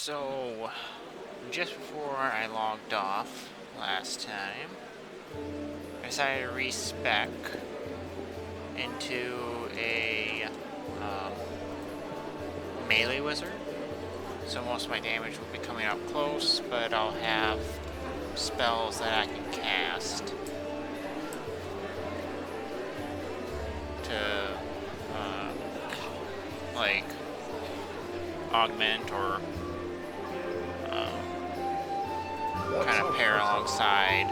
So, just before I logged off last time, I decided to respec into a um, melee wizard. So most of my damage will be coming up close, but I'll have spells that I can cast to, uh, like, augment or kind of pair alongside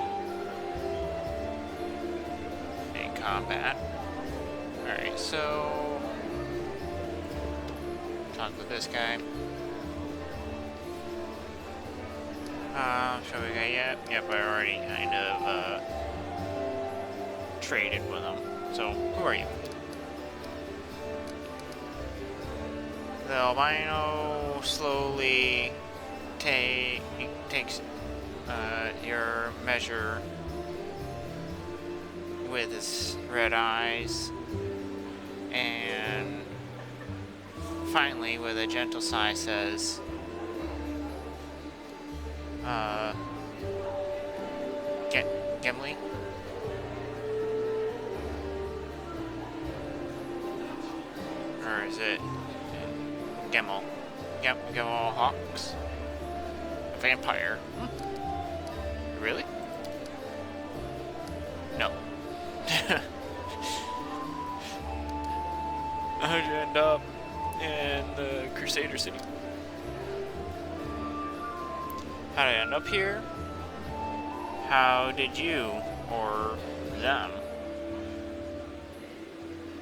in combat. Alright, so talk with this guy. Shall we go yet? Yep, I already kind of traded with him. So, who are you? The albino slowly takes your measure with his red eyes, and finally, with a gentle sigh, says, Gimli? Or is it Gemmel? Gemmel Hawks? A vampire? Really? No. How'd you end up in the Crusader City? How did I end up here? How did you, or them?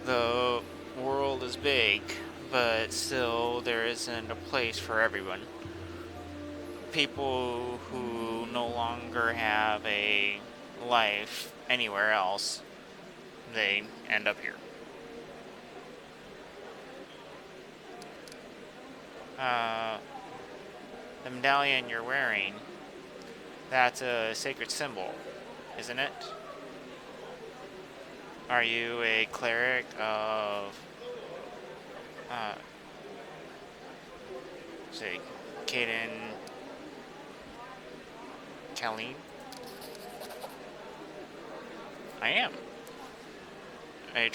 The world is big, but still there isn't a place for everyone. People who no longer have a life anywhere else, they end up here. The medallion you're wearing, that's a sacred symbol, isn't it? Are you a cleric of, say, Caden Colleen? I am. I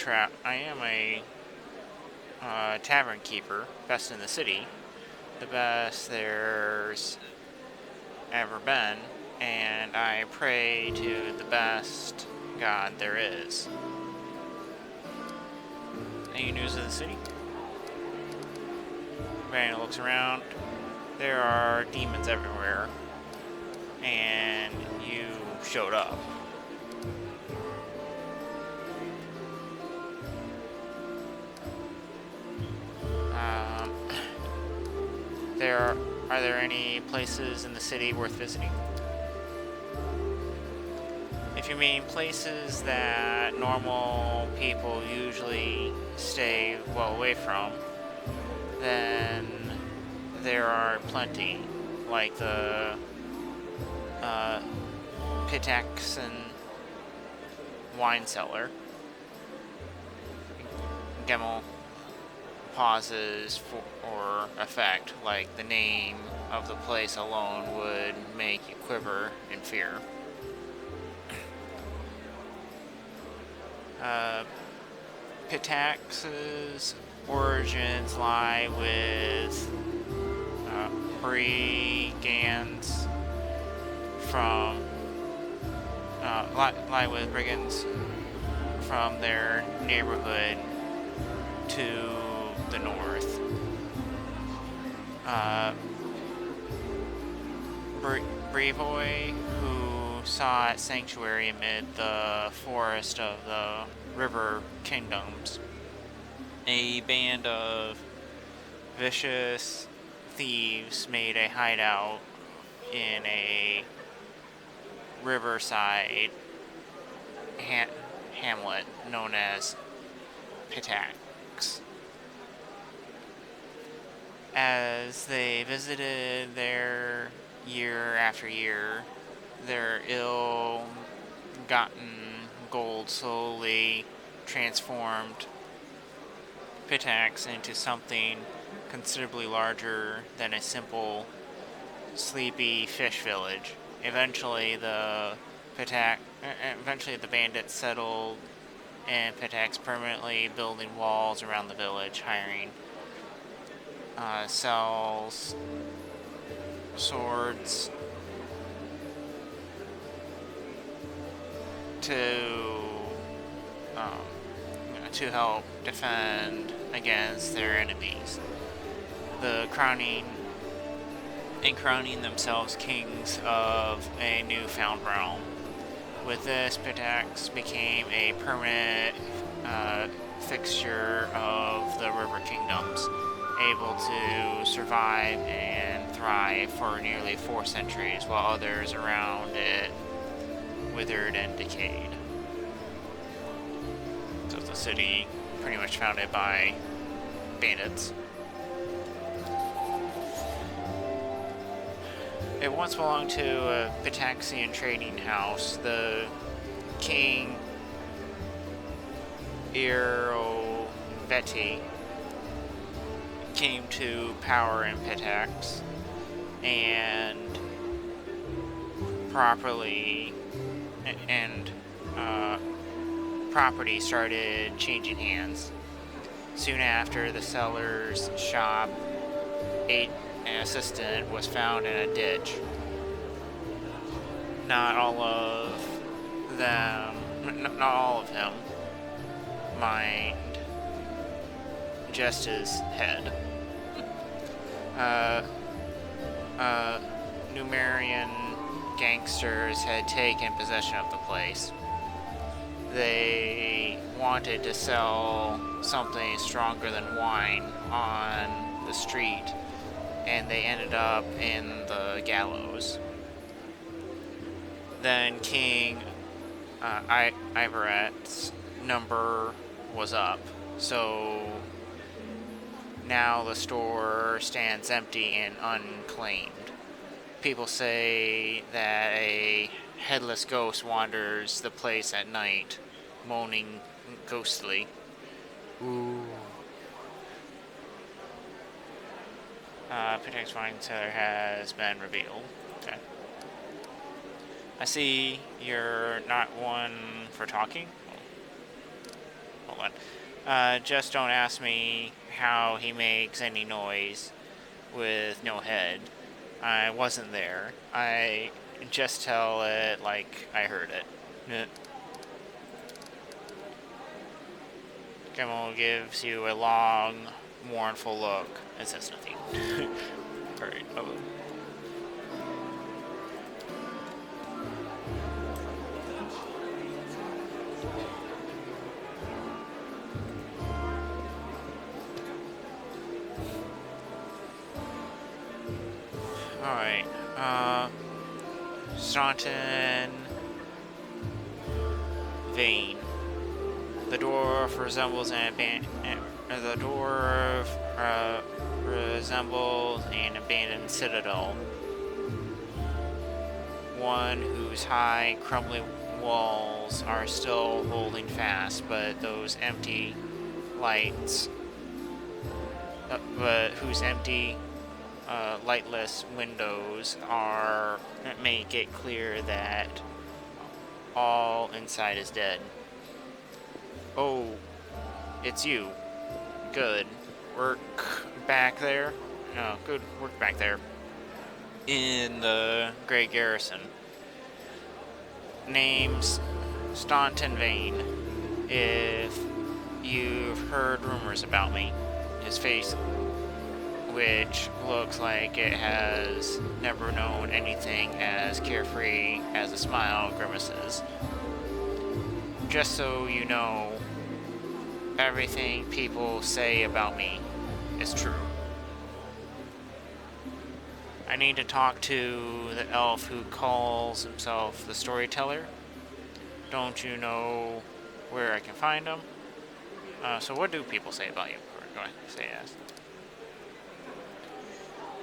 am a tavern keeper, best in the city, the best there's ever been, and I pray to the best god there is. Any news of the city? Brandon looks around. There are demons everywhere, and you showed up. Are there any places in the city worth visiting? If you mean places that normal people usually stay well away from, then there are plenty, like the Pitaxen wine cellar. Gemmel pauses for effect, like the name of the place alone would make you quiver in fear. Pitax's origins lie with brigands from their neighborhood to the north. Brevoy, who sought sanctuary amid the forest of the River Kingdoms, a band of vicious thieves made a hideout in a riverside hamlet known as Pitax. As they visited there year after year, their ill-gotten gold slowly transformed Pitax into something considerably larger than a simple sleepy fish village. Eventually, eventually the bandits settled in Pitax, permanently building walls around the village, hiring cells, swords to um, to help defend against their enemies. The crowning themselves kings of a newfound realm. With this, Pitax became a permanent fixture of the River Kingdoms, able to survive and thrive for nearly 4 centuries, while others around it withered and decayed. So it's a city pretty much founded by bandits. It once belonged to a Pitaxian trading house. The king Iroveti came to power in Pitax, and property started changing hands. Soon after, the seller's shop, an assistant, was found in a ditch. Not all of him mind just his head. Numerian gangsters had taken possession of the place. They wanted to sell something stronger than wine on the street, and they ended up in the gallows. Then King Ivaret's number was up, so now the store stands empty and unclaimed. People say that a headless ghost wanders the place at night, moaning ghostly. Ooh. Pitax wine cellar has been revealed. Okay. I see you're not one for talking. Hold on. Just don't ask me how he makes any noise with no head. I wasn't there. I just tell it like I heard it. Gemmel gives you a long, mournful look and says nothing. Alright, Alright, Staunton Vein. The dwarf resembles an abandoned citadel, one whose high, crumbling walls are still holding fast, but whose empty, lightless windows make it clear that all inside is dead. Oh, it's you. Good work back there. Oh, good work back there. In the Grey Garrison. Name's Staunton Vane. If you've heard rumors about me, his face, which looks like it has never known anything as carefree as a smile, grimaces. Just so you know, everything people say about me is true. I need to talk to the elf who calls himself the Storyteller. Don't you know where I can find him? So what do people say about you? Or go ahead, say yes.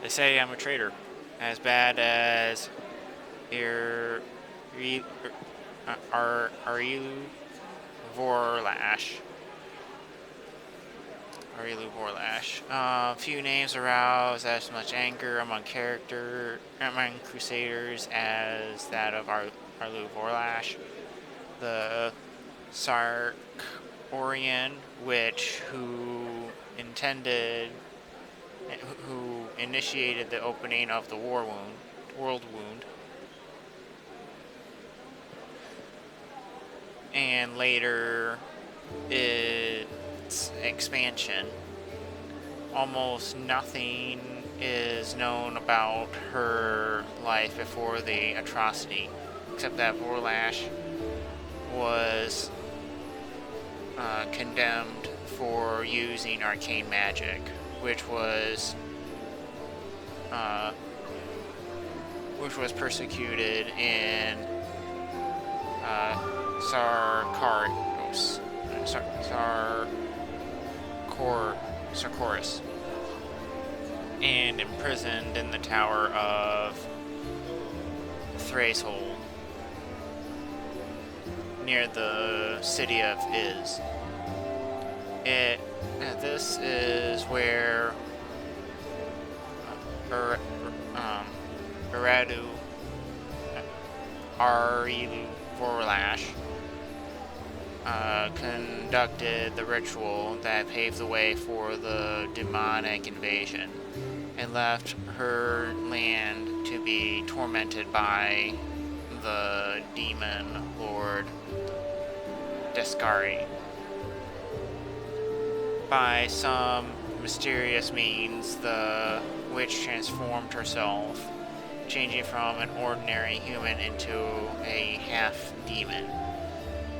They say I'm a traitor, as bad as Arilu Vorlash. Arilu Vorlash. Few names arouse as much anger among Crusaders as that of Arlu Vorlash. The Sarkorian witch who initiated the opening of the world wound, and later its expansion. Almost nothing is known about her life before the atrocity, except that Vorlash was condemned for using arcane magic, which was persecuted in Sarkoris, and imprisoned in the Tower of Thracehold near the city of Iz. This is where Arilu Vorlash conducted the ritual that paved the way for the demonic invasion, and left her land to be tormented by the demon lord Descari. By some mysterious means, the witch transformed herself, changing from an ordinary human into a half-demon.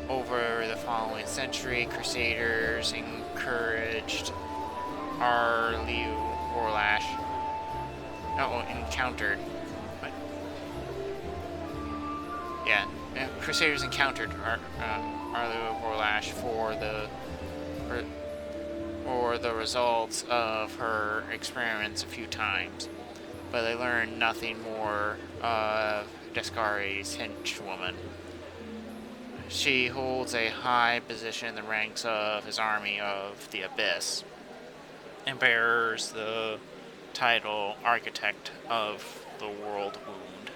Over the following century, Crusaders encountered Crusaders encountered Arlu Vorlash for the results of her experiments a few times, but they learned nothing more of Descari's henchwoman. She holds a high position in the ranks of his army of the Abyss, and bears the title Architect of the World Wound.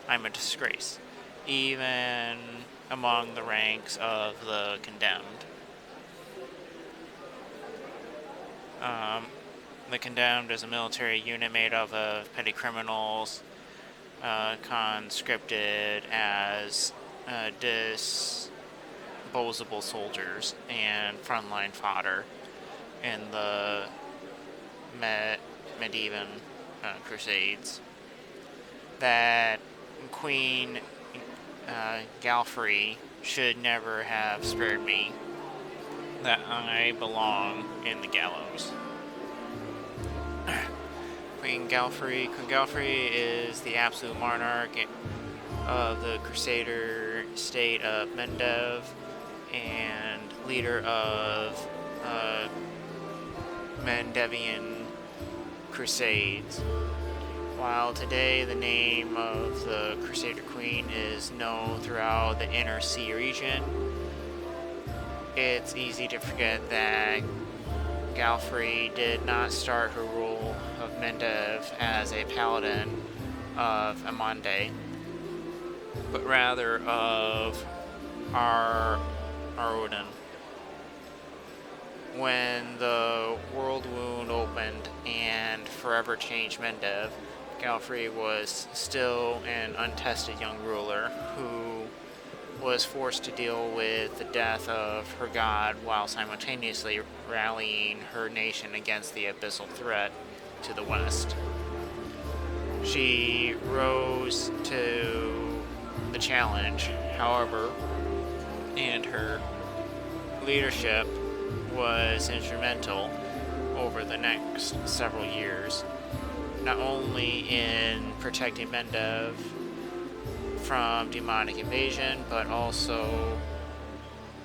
I'm a disgrace, even among the ranks of the condemned. The Condemned is a military unit made up of petty criminals, conscripted as disposable soldiers and frontline fodder in the medieval crusades. That Queen Galfrey should never have spared me, that I belong in the gallows. Queen Galfrey is the absolute monarch of the Crusader state of Mendev and leader of Mendevian crusades. While today the name of the Crusader Queen is known throughout the Inner Sea region, it's easy to forget that Galfrey did not start her rule of Mendev as a paladin of Amande, but rather of Arodin. When the world wound opened and forever changed Mendev, Galfrey was still an untested young ruler who was forced to deal with the death of her god while simultaneously rallying her nation against the abyssal threat to the west. She rose to the challenge, however, and her leadership was instrumental over the next several years, not only in protecting Mendev from demonic invasion, but also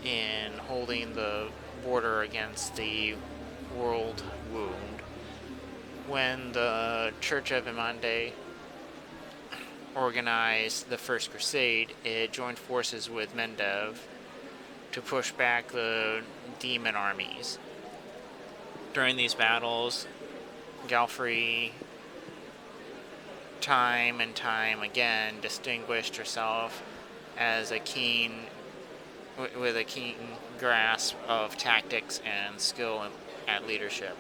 in holding the border against the world wound. When the Church of Amande organized the First Crusade, it joined forces with Mendev to push back the demon armies. During these battles, Galfrey, time and time again, distinguished herself as with a keen grasp of tactics and skill at leadership.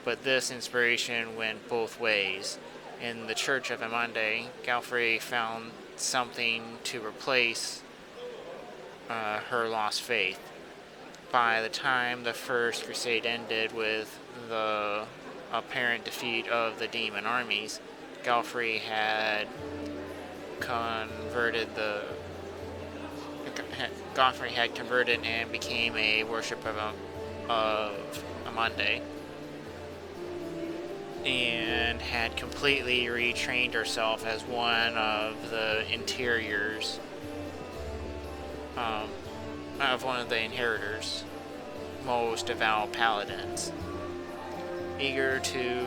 But this inspiration went both ways. In the Church of Amande, Galfrey found something to replace her lost faith. By the time the First Crusade ended with the apparent defeat of the demon armies, Galfrey had converted and became a worshipper of Amande, and had completely retrained herself as one of the inheritors, most devout paladins. Eager to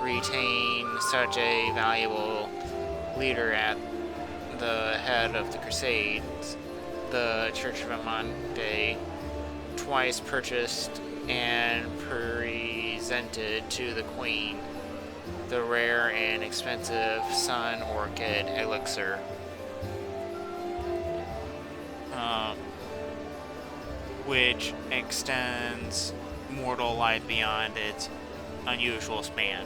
retain such a valuable leader at the head of the Crusades, the Church of Amande twice purchased and presented to the Queen the rare and expensive Sun Orchid elixir, which extends mortal life beyond its unusual span.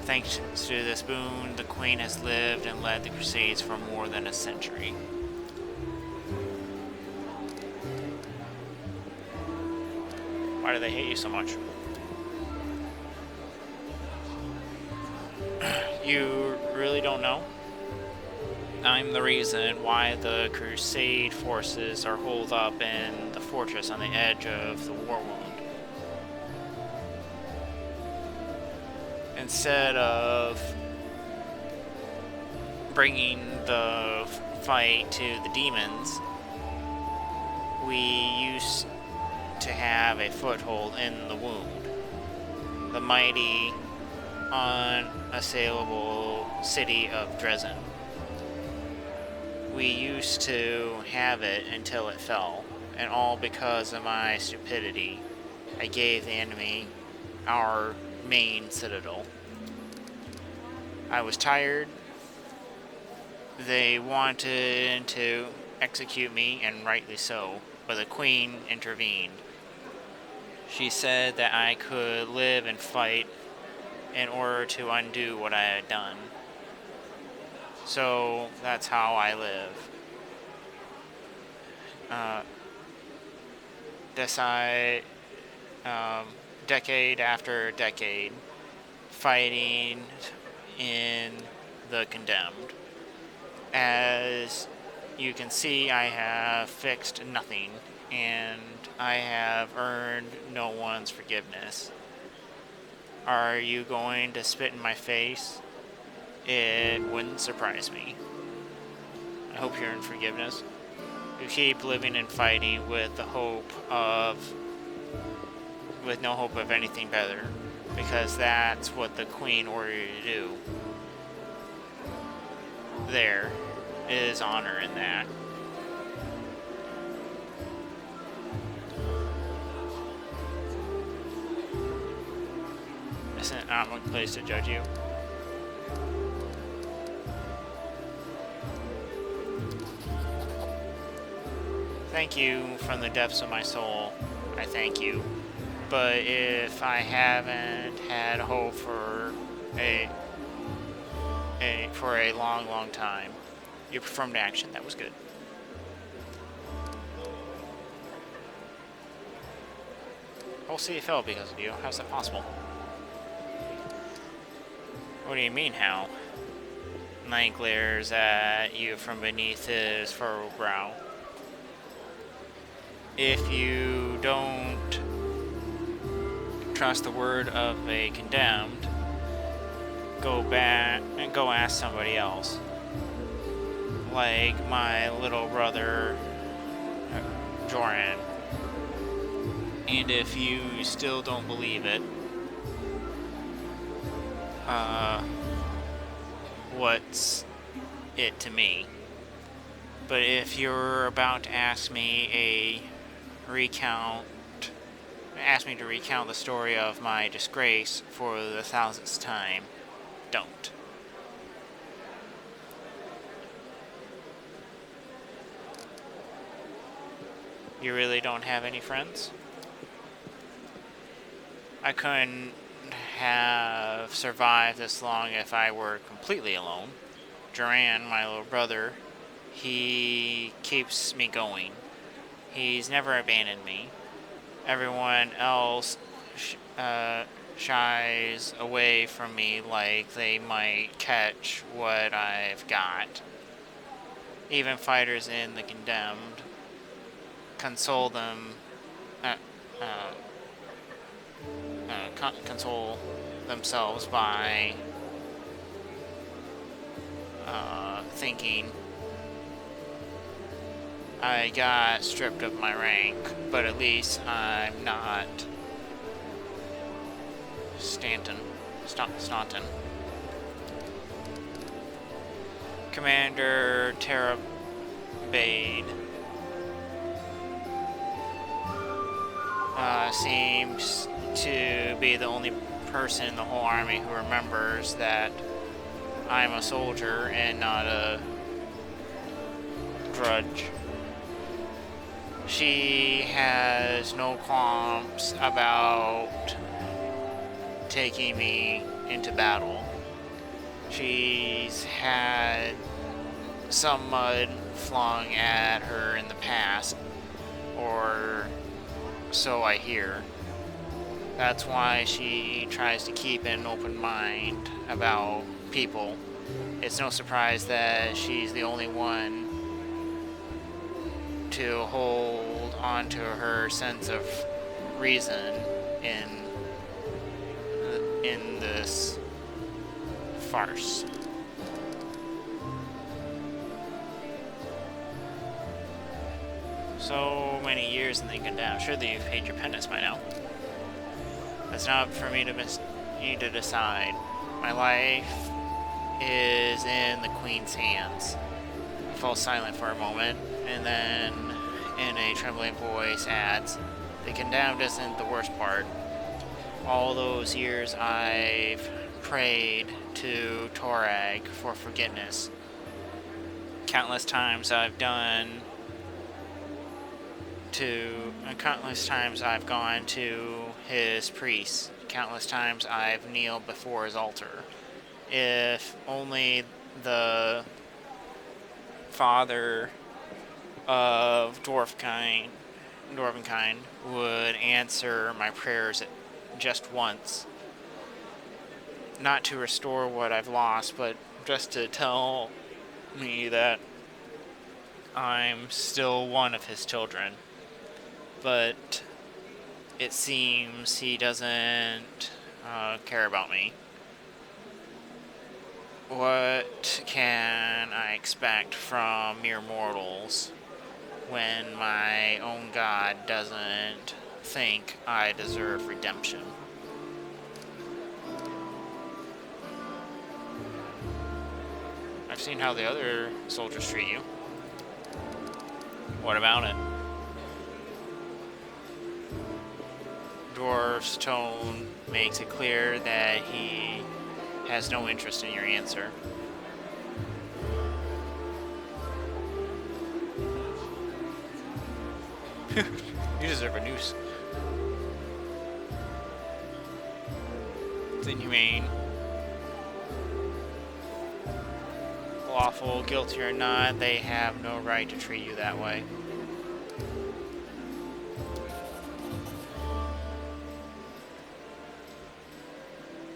Thanks to this boon, the Queen has lived and led the Crusades for more than a century. Why do they hate you so much? You really don't know? I'm the reason why the Crusade forces are holed up in the fortress on the edge of the war wound. Instead of bringing the fight to the demons, we used to have a foothold in the wound. The mighty, unassailable city of Dresden. We used to have it until it fell, and all because of my stupidity. I gave the enemy our main citadel. I was tired. They wanted to execute me, and rightly so, but the Queen intervened. She said that I could live and fight in order to undo what I had done. So that's how I live. Decade after decade, fighting in the condemned. As you can see, I have fixed nothing, and I have earned no one's forgiveness. Are you going to spit in my face? It wouldn't surprise me. I hope you're in forgiveness. You keep living and fighting with no hope of anything better, because that's what the Queen ordered you to do. There is honor in that. This is not my place to judge you. Thank you from the depths of my soul. I thank you. But if I haven't had hope for a long, long time, you performed action. That was good. Whole city fell because of you. How's that possible? What do you mean, how? Night glares at you from beneath his furrowed brow. If you don't trust the word of a condemned, go back and go ask somebody else. Like my little brother, Joran. And if you still don't believe it, what's it to me? But if you're about to ask me a recount ask me to recount the story of my disgrace for the 1000th time. Don't. You really don't have any friends? I couldn't have survived this long if I were completely alone. Duran, my little brother, he keeps me going. He's never abandoned me. Everyone else shies away from me like they might catch what I've got. Even fighters in the Condemned console them, uh, uh, console themselves by thinking I got stripped of my rank, but at least I'm not Staunton. Commander Terabade seems to be the only person in the whole army who remembers that I'm a soldier and not a drudge. She has no qualms about taking me into battle. She's had some mud flung at her in the past, or so I hear. That's why she tries to keep an open mind about people. It's no surprise that she's the only one to hold on to her sense of reason in this farce. So many years in the Condemned. Surely you've paid your penance by now. It's not for me to decide. My life is in the Queen's hands. He falls silent for a moment, and then, in a trembling voice, adds, "The Condemned isn't the worst part. All those years I've prayed to Torag for forgiveness. Countless times I've gone to his priests. Countless times I've kneeled before his altar. If only the father of Dwarvenkind would answer my prayers just once. Not to restore what I've lost, but just to tell me that I'm still one of his children. But it seems he doesn't care about me. What can I expect from mere mortals when my own God doesn't think I deserve redemption?" I've seen how the other soldiers treat you. What about it? Dwarf's tone makes it clear that he has no interest in your answer. You deserve a noose. It's inhumane. Lawful, guilty or not, they have no right to treat you that way.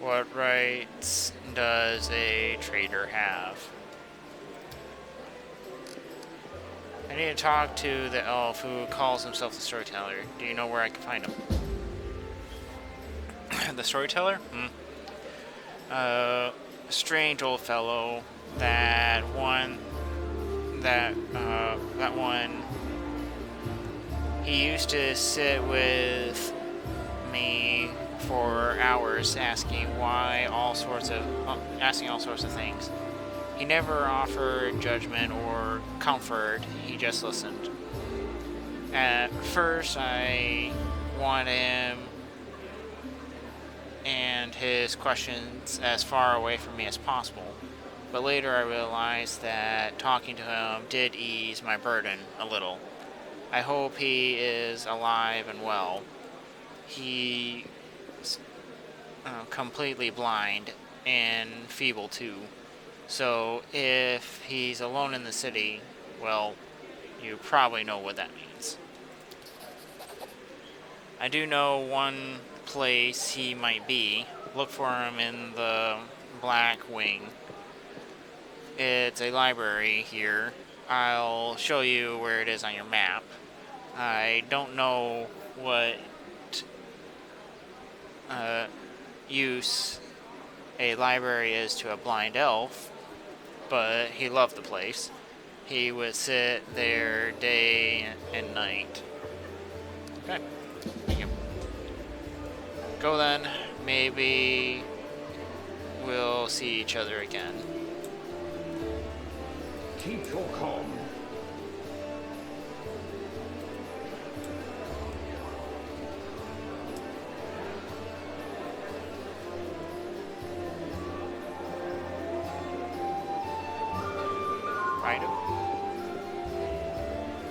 What rights does a traitor have? I need to talk to the elf who calls himself the Storyteller. Do you know where I can find him? The Storyteller? Strange old fellow. That one. He used to sit with me for hours asking all sorts of things. He never offered judgment or comfort, he just listened. At first I want him and his questions as far away from me as possible. But later I realized that talking to him did ease my burden a little. I hope he is alive and well. He's completely blind and feeble too. So if he's alone in the city, well, you probably know what that means. I do know one place he might be. Look for him in the Black Wing. It's a library here. I'll show you where it is on your map. I don't know what use a library is to a blind elf, but he loved the place. He would sit there day and night. Okay, thank you. Go then. Maybe we'll see each other again. Keep your calm.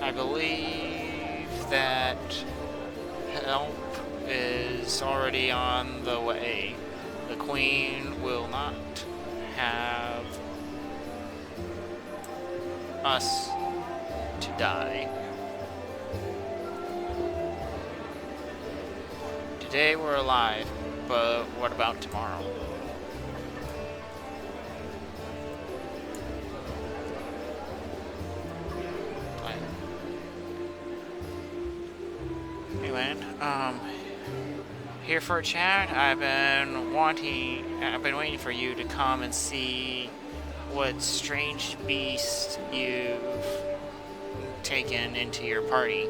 I believe that help is already on the way. The Queen will not have us to die. Today we're alive, but what about tomorrow? Anyway, here for a chat. I've been waiting for you to come and see what strange beast you've taken into your party.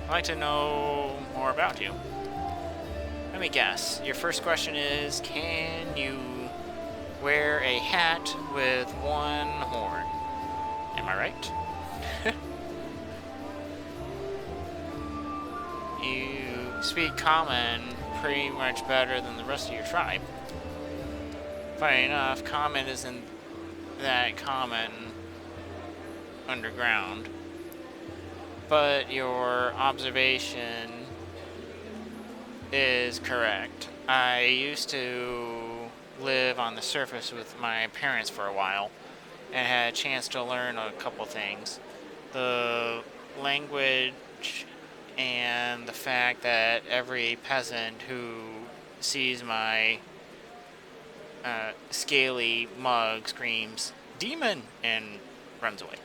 I'd like to know more about you. Let me guess. Your first question is, can you wear a hat with one horn? Am I right? You speak common pretty much better than the rest of your tribe. Funny enough, common isn't that common underground. But your observation is correct. I used to live on the surface with my parents for a while and had a chance to learn a couple things. The language and the fact that every peasant who sees my scaly mug screams, "Demon!" and runs away.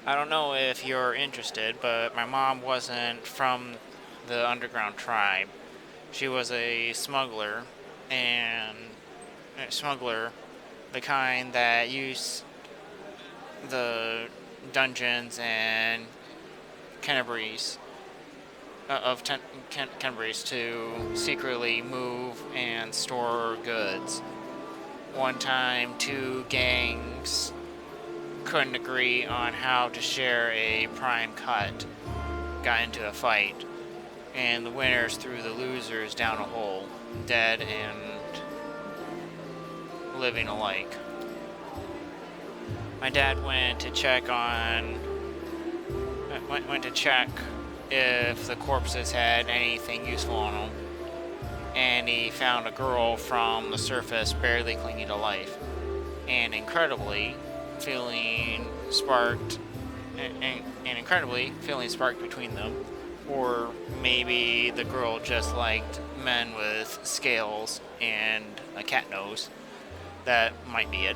I don't know if you're interested, but my mom wasn't from the underground tribe. She was a smuggler, the kind that used the dungeons and Canterbury's to secretly move and store goods. One time, two gangs couldn't agree on how to share a prime cut, got into a fight, and the winners threw the losers down a hole, dead and living alike. My dad went to check if the corpses had anything useful on them, and he found a girl from the surface barely clinging to life, and incredibly feeling sparked between them. Or maybe the girl just liked men with scales and a cat nose. That might be it.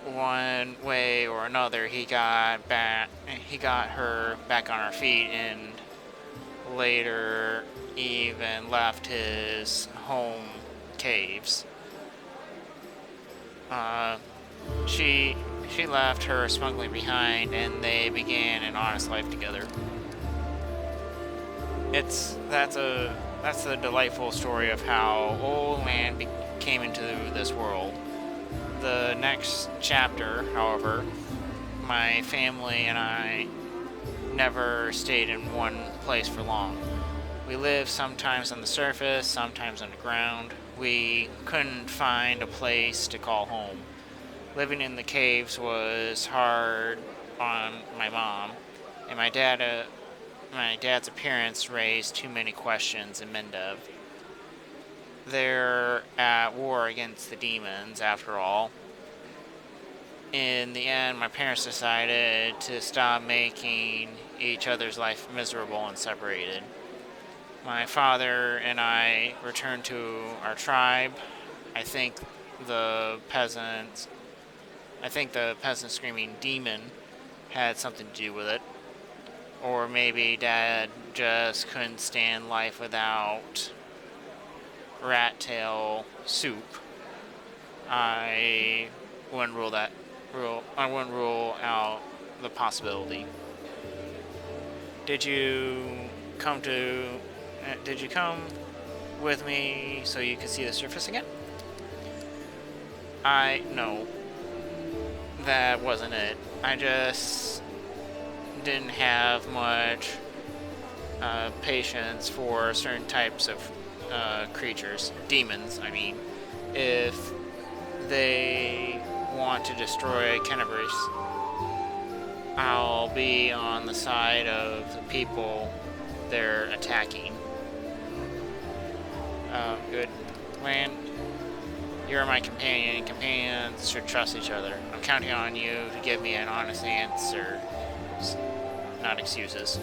One way or another, he got her back on her feet, and later even left his home caves. She left her smuggling behind, and they began an honest life together. That's a delightful story of how old man came into this world. The next chapter, however, my family and I never stayed in one place for long. We lived sometimes on the surface, sometimes underground. We couldn't find a place to call home. Living in the caves was hard on my mom, and my dad's appearance raised too many questions in Mendev. They're at war against the demons, after all. In the end, my parents decided to stop making each other's life miserable and separated. My father and I returned to our tribe. I think the peasants screaming demon had something to do with it. Or maybe Dad just couldn't stand life without rat tail soup. I wouldn't rule out the possibility. Did you come with me so you could see the surface again? No, that wasn't it. I just didn't have much patience for certain types of creatures, demons, I mean. If they want to destroy Kennebrus, I'll be on the side of the people they're attacking. Good. Lan, you're my companion, and companions should trust each other. I'm counting on you to give me an honest answer, not excuses.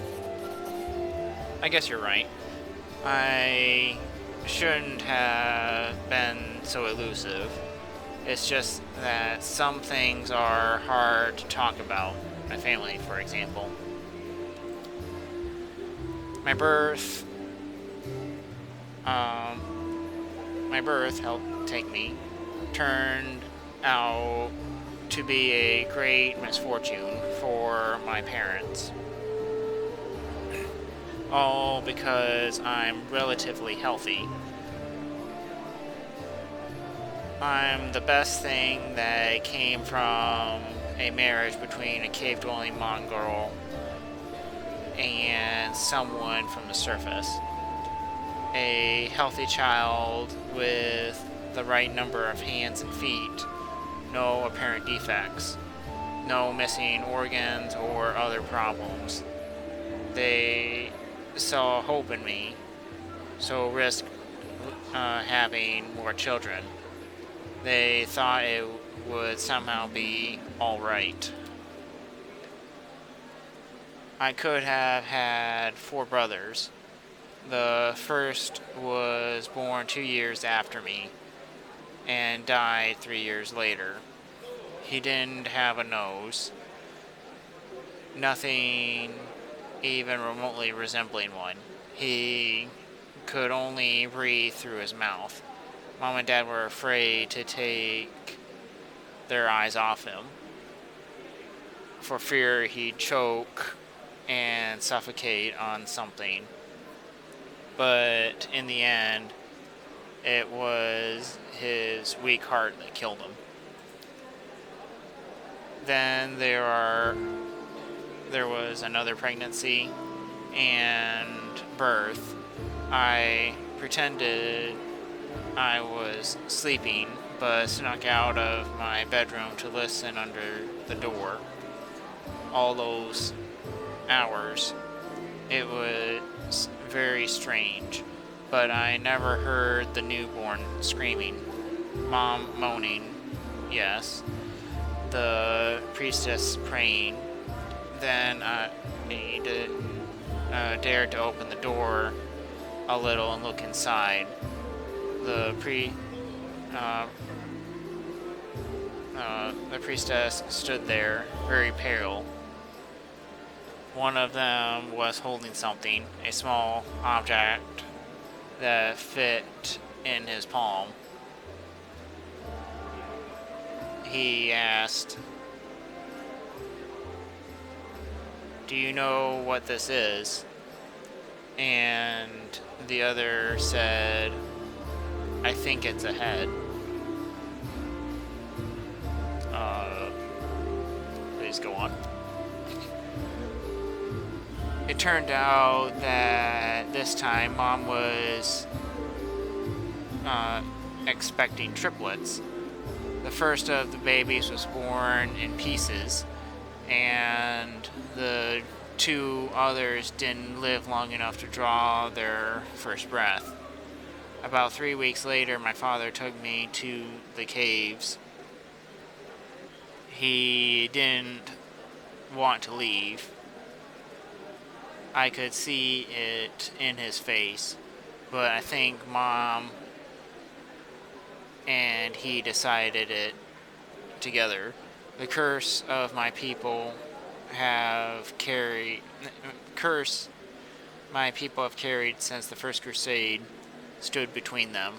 I guess you're right. I shouldn't have been so elusive. It's just that some things are hard to talk about. My family, for example. My birth helped take me, turned out to be a great misfortune for my parents. All because I'm relatively healthy. I'm the best thing that came from a marriage between a cave-dwelling Mongol and someone from the surface. A healthy child with the right number of hands and feet, no apparent defects, no missing organs or other problems. They saw hope in me, so risked having more children. They thought it would somehow be alright. I could have had 4 brothers. The first was born 2 years after me and died 3 years later. He didn't have a nose, nothing even remotely resembling one. He could only breathe through his mouth. Mom and Dad were afraid to take their eyes off him, for fear he'd choke and suffocate on something. But in the end, it was his weak heart that killed him. Then there was another pregnancy and birth. I pretended I was sleeping, but snuck out of my bedroom to listen under the door. All those hours. It was very strange, but I never heard the newborn screaming. Mom moaning, yes. The priestess praying. Then I dared to open the door a little and look inside. The priestess stood there, very pale. One of them was holding something, a small object that fit in his palm. He asked, "Do you know what this is?" And the other said, "I think it's a head." always go on. It turned out that this time Mom was expecting triplets. The first of the babies was born in pieces, and the two others didn't live long enough to draw their first breath. About 3 weeks later, my father took me to the caves. He didn't want to leave. I could see it in his face, but I think Mom and he decided it together. The curse of my people have carried since the first crusade stood between them,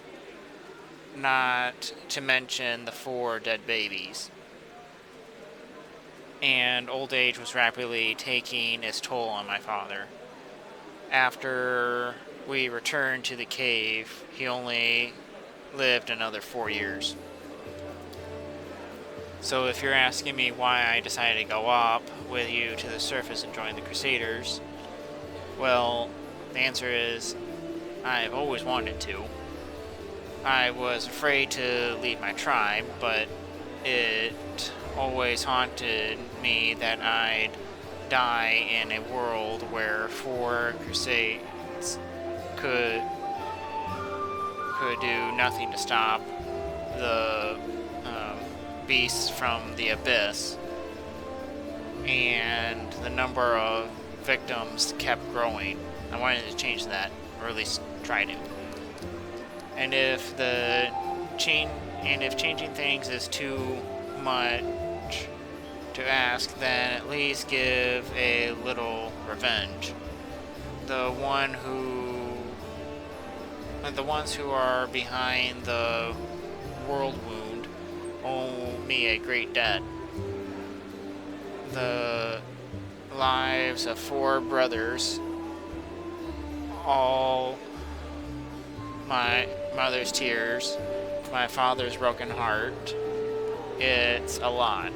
not to mention the 4 dead babies. And old age was rapidly taking its toll on my father. After we returned to the cave, he only lived another 4 years. So if you're asking me why I decided to go up with you to the surface and join the Crusaders, well, the answer is I've always wanted to. I was afraid to leave my tribe, but it always haunted me that I'd die in a world where 4 crusades could do nothing to stop the beasts from the abyss, and the number of victims kept growing. I wanted to change that, or at least try to. And if changing things is too much to ask, then at least give a little revenge. The ones who are behind the world wound owe me a great debt. The lives of 4 brothers, all my mother's tears, my father's broken heart, it's a lot.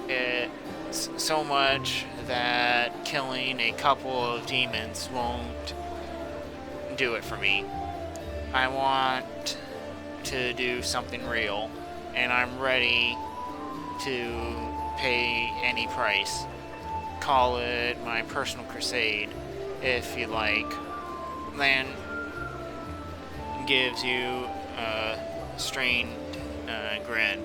It's so much that killing a couple of demons won't do it for me. I want to do something real, and I'm ready to pay any price. Call it my personal crusade, if you like. Land gives you a strained grin.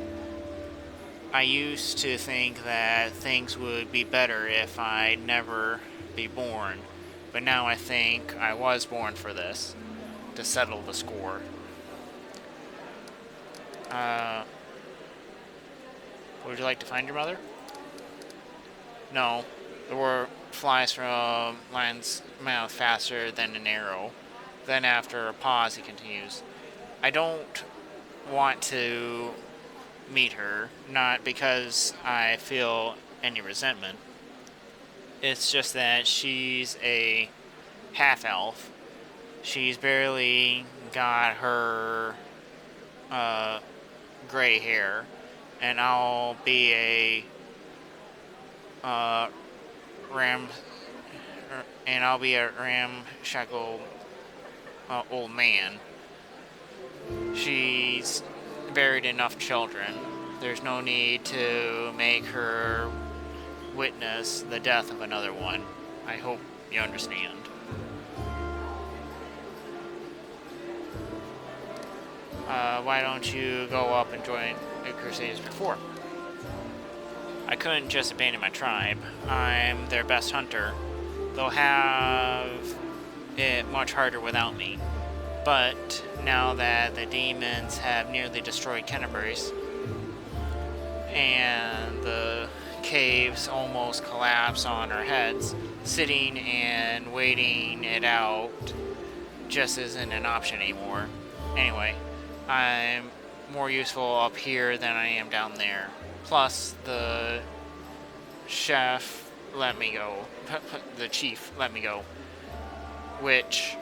I used to think that things would be better if I'd never be born, but now I think I was born for this, to settle the score. Would you like to find your mother? No. The word flies from lion's mouth faster than an arrow. Then after a pause, he continues, I don't want to meet her, not because I feel any resentment. It's just that she's a half-elf. She's barely got her gray hair, and I'll be a ramshackle old man. She's buried enough children. There's no need to make her witness the death of another one. I hope you understand. Why don't you go up and join the Crusades before? I couldn't just abandon my tribe. I'm their best hunter. They'll have it much harder without me. But now that the demons have nearly destroyed Canterbury's, and the caves almost collapse on our heads, sitting and waiting it out just isn't an option anymore. Anyway, I'm more useful up here than I am down there. Plus, the chef let me go. The chief let me go. Which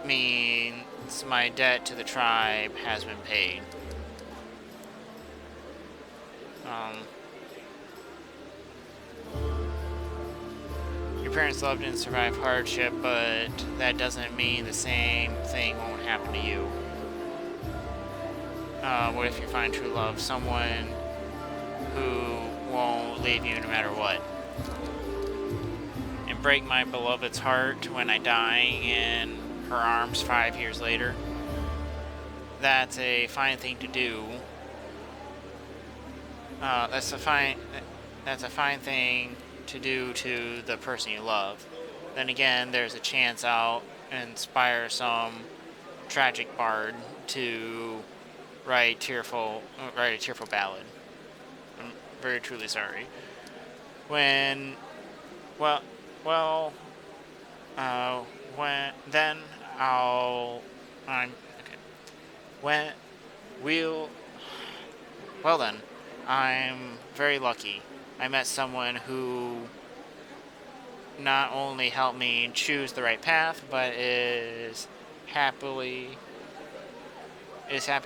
means my debt to the tribe has been paid. Your parents loved and survived hardship, but that doesn't mean the same thing won't happen to you. What if you find true love? Someone who won't leave you no matter what. And break my beloved's heart when I die in her arms 5 years later. That's a fine thing to do. That's a fine thing to do to the person you love. Then again, there's a chance I'll inspire some tragic bard to write a tearful ballad. I'm very truly sorry. When, well, well, when then I'm okay. When we'll, well then, I'm very lucky. I met someone who not only helped me choose the right path, but is happy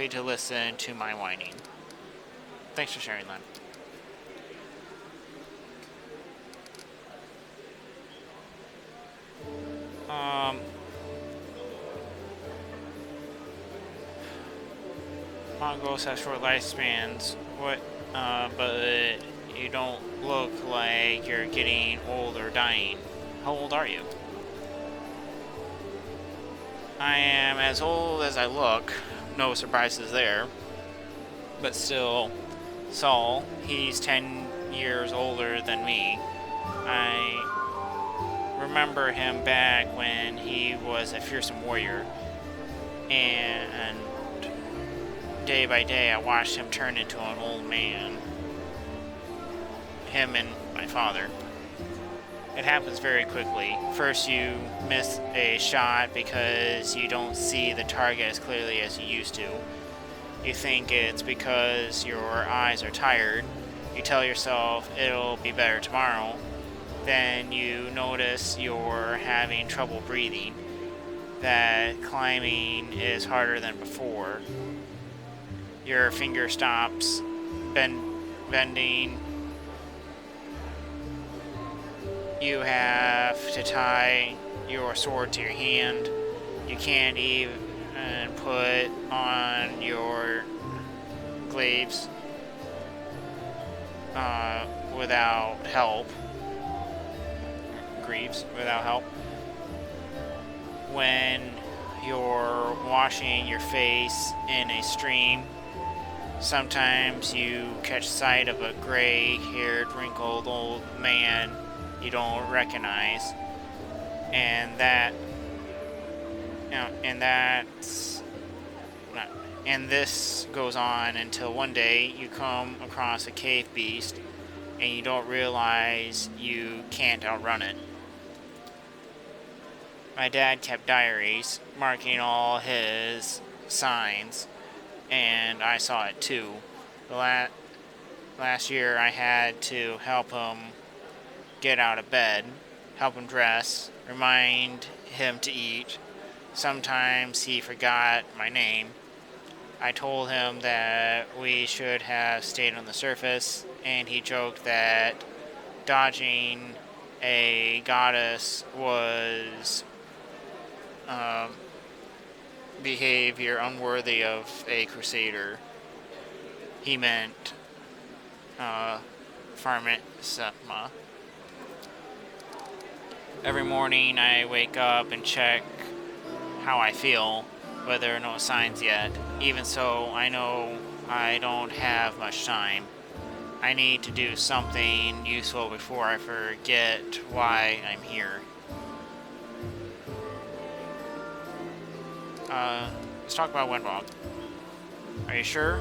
to listen to my whining. Thanks for sharing that. Mongols have short lifespans. But you don't look like you're getting old or dying. How old are you? I am as old as I look. No surprises there. But still, Saul, he's 10 years older than me. I remember him back when he was a fearsome warrior. And day by day, I watched him turn into an old man. Him and my father. It happens very quickly. First, you miss a shot because you don't see the target as clearly as you used to. You think it's because your eyes are tired. You tell yourself it'll be better tomorrow. Then you notice you're having trouble breathing. That climbing is harder than before. Your finger stops bending. You have to tie your sword to your hand. You can't even put on your glaives without help. Greaves without help. When you're washing your face in a stream, sometimes you catch sight of a gray-haired, wrinkled old man you don't recognize, and this goes on until one day you come across a cave beast, and you don't realize you can't outrun it. My dad kept diaries, marking all his signs, and I saw it too. Last year I had to help him get out of bed, help him dress, remind him to eat. Sometimes he forgot my name. I told him that we should have stayed on the surface, and he joked that dodging a goddess was behavior unworthy of a crusader. He meant Pharmacema. Every morning I wake up and check how I feel, but there are no signs yet. Even so, I know I don't have much time. I need to do something useful before I forget why I'm here. Let's talk about Windwalk. Are you sure?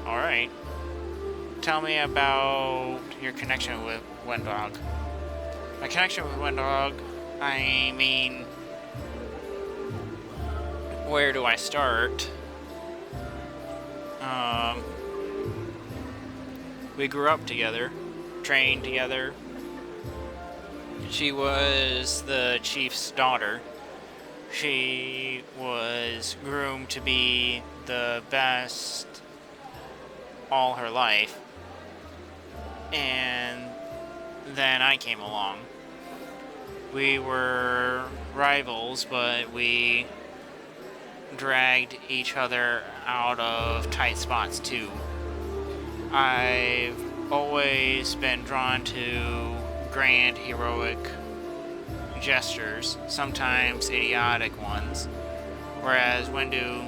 Alright. Tell me about your connection with Windwalk. My connection with Windwalk, I mean, where do I start? We grew up together, trained together. She was the chief's daughter. She was groomed to be the best all her life. And then I came along. We were rivals, but we dragged each other out of tight spots too. I've always been drawn to grand heroic gestures, sometimes idiotic ones, whereas Wendu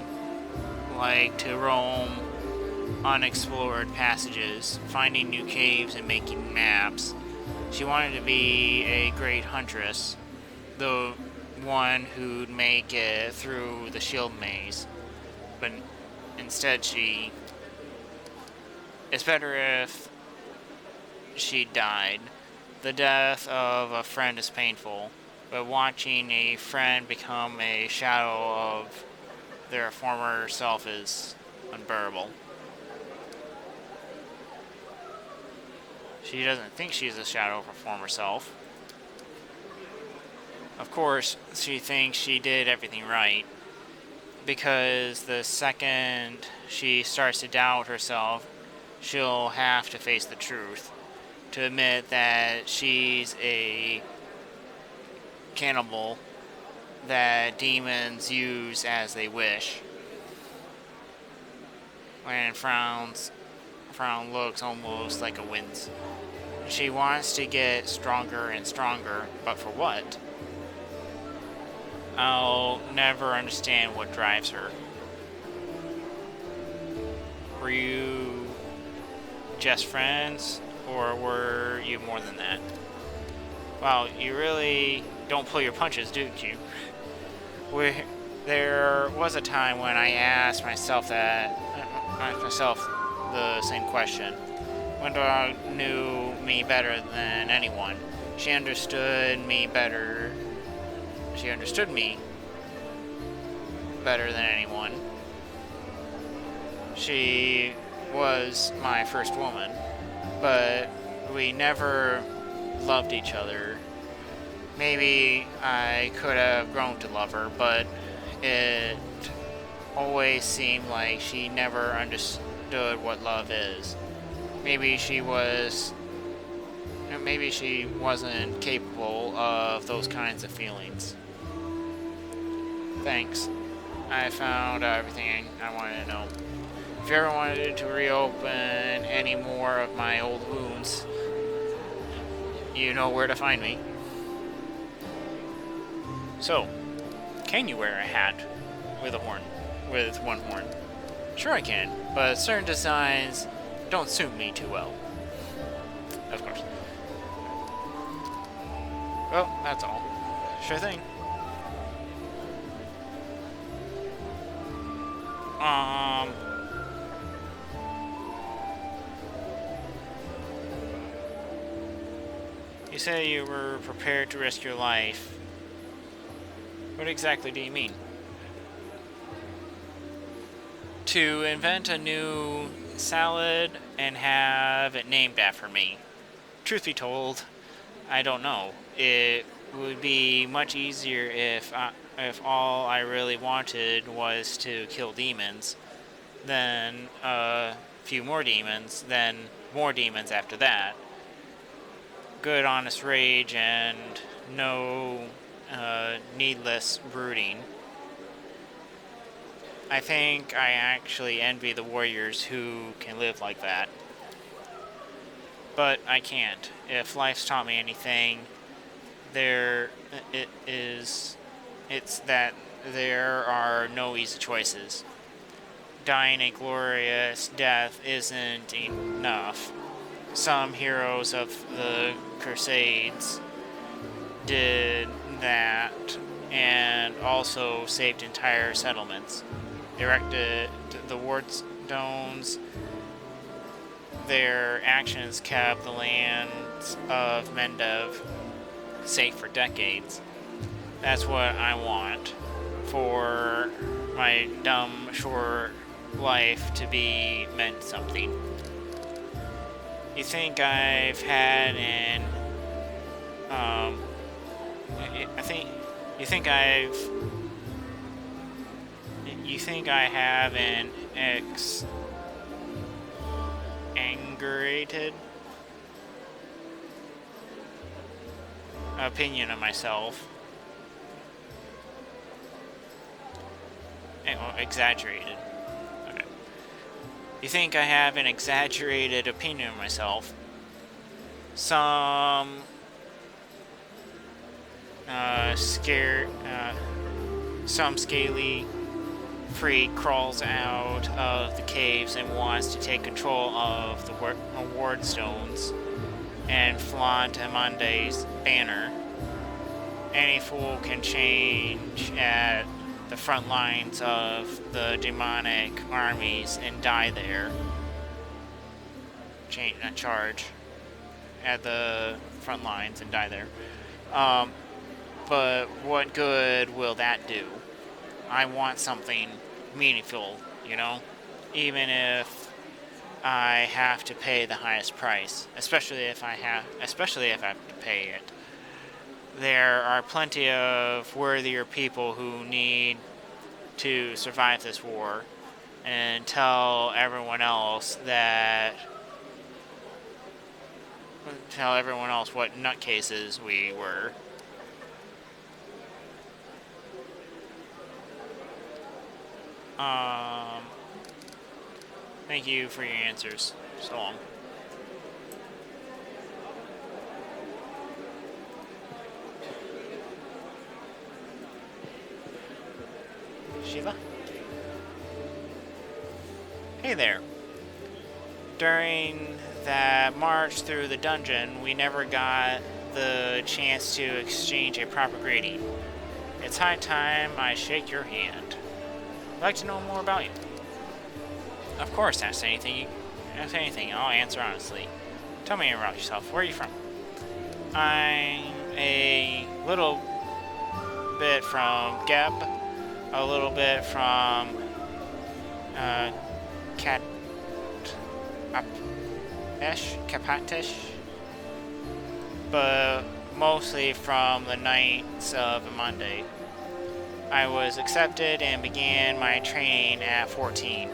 liked to roam unexplored passages, finding new caves and making maps. She wanted to be a great huntress, the one who'd make it through the shield maze, but instead it's better if she died. The death of a friend is painful, but watching a friend become a shadow of their former self is unbearable. She doesn't think she's a shadow of her former self. Of course, she thinks she did everything right, because the second she starts to doubt herself, she'll have to face the truth, to admit that she's a cannibal that demons use as they wish. When frown looks almost like a wince. She wants to get stronger and stronger, but for what? I'll never understand what drives her. Were you just friends, or were you more than that? Well, you really don't pull your punches, do you? There was a time when I asked myself the same question. Wendell knew me better than anyone. She understood me better than anyone. She was my first woman, but we never loved each other. Maybe I could have grown to love her, but it always seemed like she never understood what love is. Maybe she wasn't capable of those kinds of feelings. Thanks. I found everything I wanted to know. If you ever wanted to reopen any more of my old wounds, you know where to find me. So, can you wear a hat with one horn? Sure I can, but certain designs don't suit me too well. Of course. Well, that's all. Sure thing. You say you were prepared to risk your life. What exactly do you mean? To invent a new salad and have it named after me. Truth be told, I don't know. It would be much easier if all I really wanted was to kill demons, then a few more demons, then more demons after that. Good honest rage and no needless brooding. I think I actually envy the warriors who can live like that. But I can't. If life's taught me anything, it's that there are no easy choices. Dying a glorious death isn't enough. Some heroes of the Crusades did that and also saved entire settlements. Erected the ward stones. Their actions kept the lands of Mendev safe for decades. That's what I want for my dumb, short life to be meant something. You think I've had an you think I have an opinion of myself. Exaggerated. Okay. You think I have an exaggerated opinion of myself? Some some scaly freak crawls out of the caves and wants to take control of the ward stones and flaunt Amande's banner. Any fool can change at the front lines of the demonic armies and die there. Charge at the front lines and die there. But what good will that do? I want something meaningful, you know? Even if I have to pay the highest price, especially if I have to pay it. There are plenty of worthier people who need to survive this war, and tell everyone else what nutcases we were. Thank you for your answers. So long. Sheila? Hey there. During that march through the dungeon, we never got the chance to exchange a proper greeting. It's high time I shake your hand. I'd like to know more about you. Of course, ask anything, I'll answer honestly. Tell me about yourself. Where are you from? I'm a little bit from Geb, a little bit from Kapatish, but mostly from the Knights of Amande. I was accepted and began my training at 14.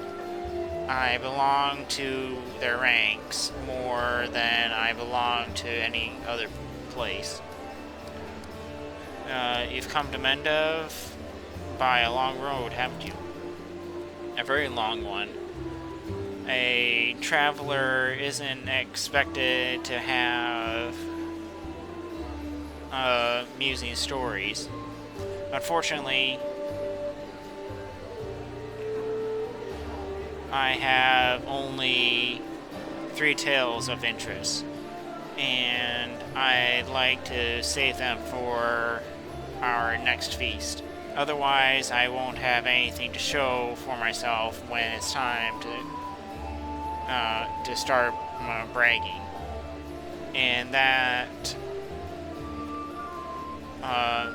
I belong to their ranks more than I belong to any other place. You've come to Mendov by a long road, haven't you? A very long one. A traveler isn't expected to have amusing stories. Unfortunately, I have only 3 tales of interest, and I'd like to save them for our next feast. Otherwise, I won't have anything to show for myself when it's time to start bragging. And that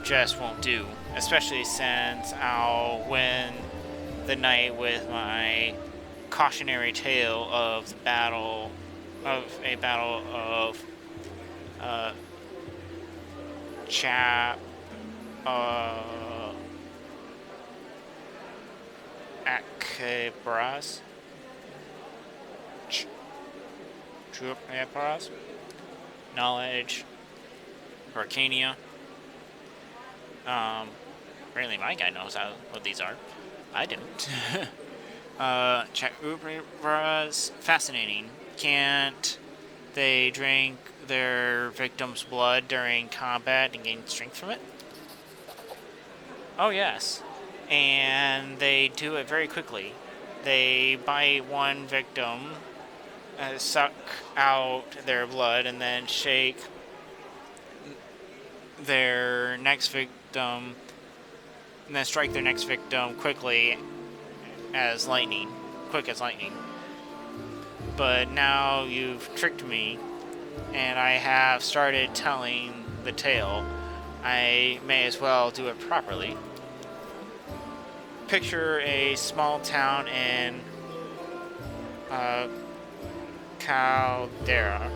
just won't do, especially since I'll win the night with my cautionary tale of a battle of Akebras. Knowledge, Arcania. Apparently my guy knows what these are. I don't. Chakubras, fascinating. Can't they drink their victim's blood during combat and gain strength from it? Oh yes, and they do it very quickly. They bite one victim, suck out their blood, and then shake their next victim, and then strike their next victim quick as lightning. But now you've tricked me, and I have started telling the tale. I may as well do it properly. Picture a small town in Caldera,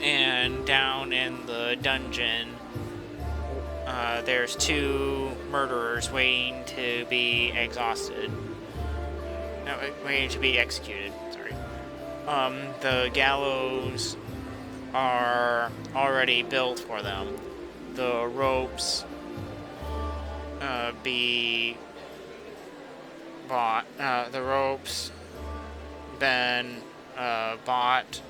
and down in the dungeon there's 2 murderers waiting to be executed. The gallows are already built for them. The ropes be bought. The ropes been bought,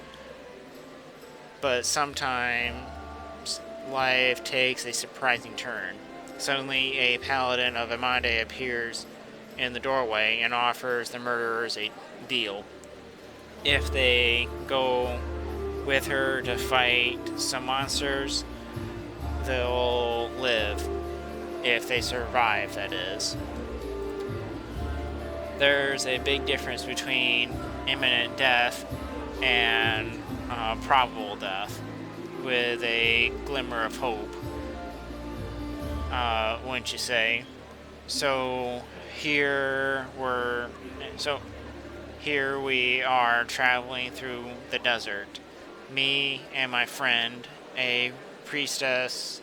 but sometimes life takes a surprising turn. Suddenly, a paladin of Amande appears in the doorway and offers the murderers a deal. If they go with her to fight some monsters, they'll live. If they survive, that is. There's a big difference between imminent death and probable death, with a glimmer of hope, wouldn't you say? So here we're so here we are traveling through the desert. Me and my friend, a priestess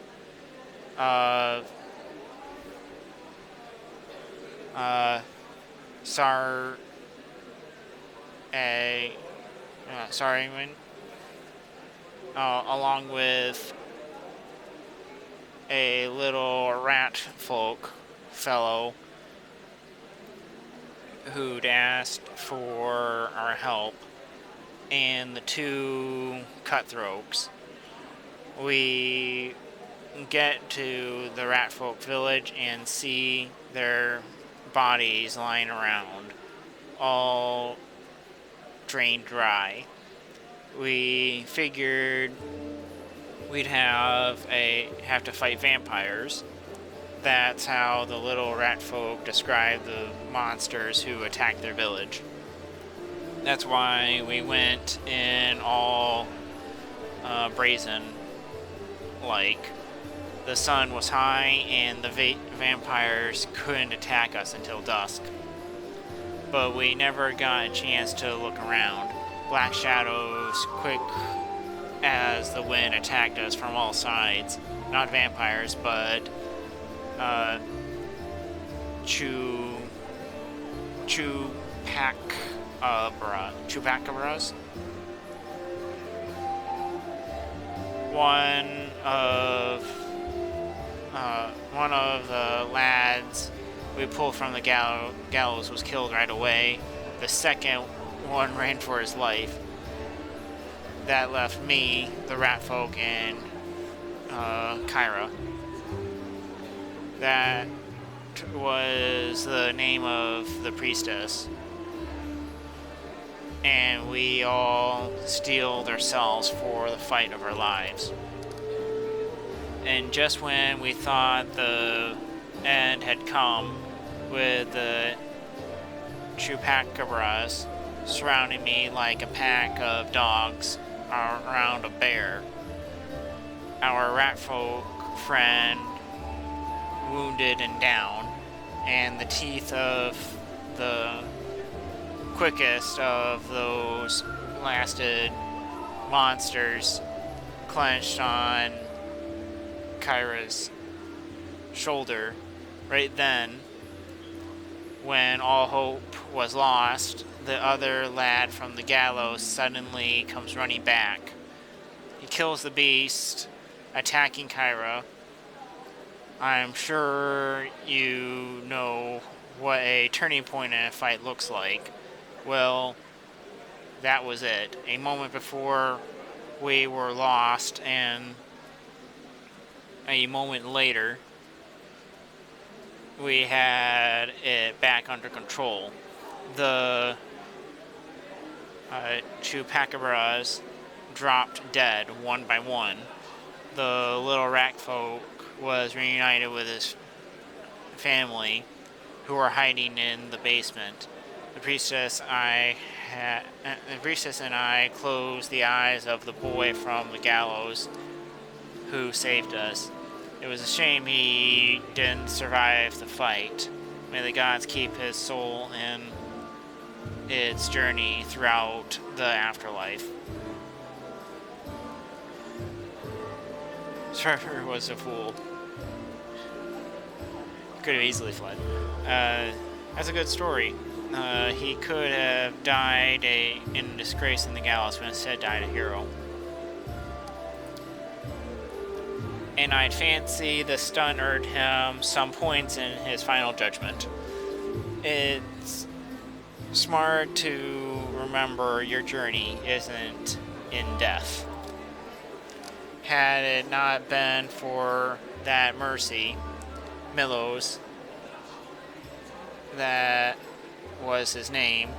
of Sar a Saruman, along with a little rat folk fellow who'd asked for our help, and the two cutthroats. We get to the rat folk village and see their bodies lying around, all drained dry. We figured we'd have to fight vampires. That's how the little rat folk describe the monsters who attacked their village. That's why we went in all brazen, like the sun was high and the vampires couldn't attack us until dusk. But we never got a chance to look around. Black shadows, quick as the wind, attacked us from all sides. Not vampires, but chupacabras. One of the lads we pulled from the gallows was killed right away. The second one ran for his life. That left me, the rat folk, and Kyra. That was the name of the priestess. And we all steeled ourselves for the fight of our lives. And just when we thought the end had come, with the chupacabras surrounding me like a pack of dogs around a bear, our ratfolk friend wounded and down, and the teeth of the quickest of those blasted monsters clenched on Kyra's shoulder. Right then, when all hope was lost, the other lad from the gallows suddenly comes running back. He kills the beast, attacking Kyra. I'm sure you know what a turning point in a fight looks like. Well, that was it. A moment before we were lost, and a moment later we had it back under control. The chupacabras dropped dead one by one. The little rat folk was reunited with his family, who were hiding in the basement. The priestess and I closed the eyes of the boy from the gallows who saved us. It was a shame he didn't survive the fight. May the gods keep his soul in its journey throughout the afterlife. Trevor was a fool. Could have easily fled. That's a good story. He could have died in disgrace in the gallows, but instead died a hero. and I'd fancy the stun earned him some points in his final judgment. It's smart to remember your journey isn't in death. Had it not been for that mercy, Milos, that was his name,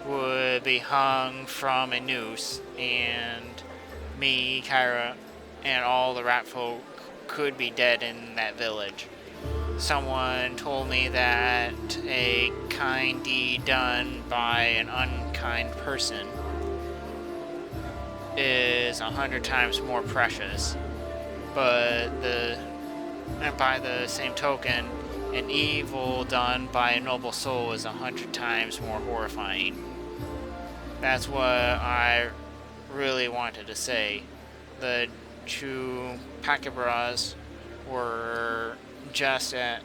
would be hung from a noose, and me, Kyra, and all the rat folk could be dead in that village. Someone told me that a kind deed done by an unkind person is 100 times more precious, but by the same token, an evil done by a noble soul is 100 times more horrifying. That's what I really wanted to say. The Chupacabras were just a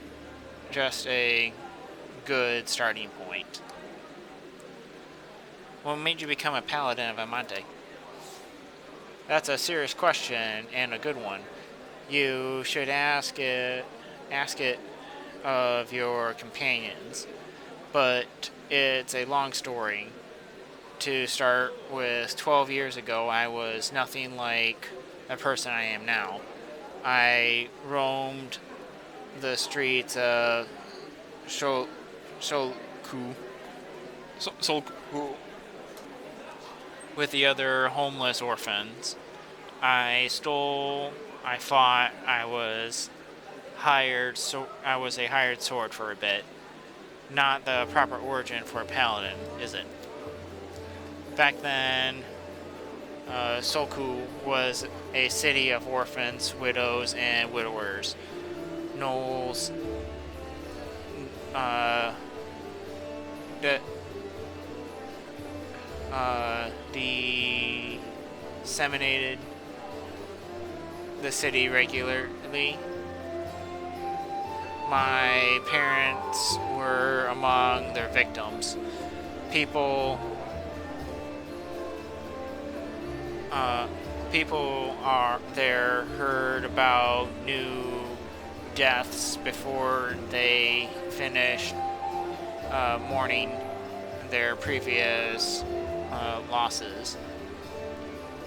good starting point. What made you become a paladin of Amante? That's a serious question and a good one. You should ask it of your companions, but it's a long story. To start with, 12 years ago, I was nothing like the person I am now. I roamed the streets of Solku with the other homeless orphans. I stole, I fought, I was a hired sword for a bit. Not the proper origin for a paladin, is it? Back then, Solku was a city of orphans, widows, and widowers. Gnolls, disseminated the city regularly. My parents were among their victims. People are there heard about new deaths before they finished mourning their previous losses.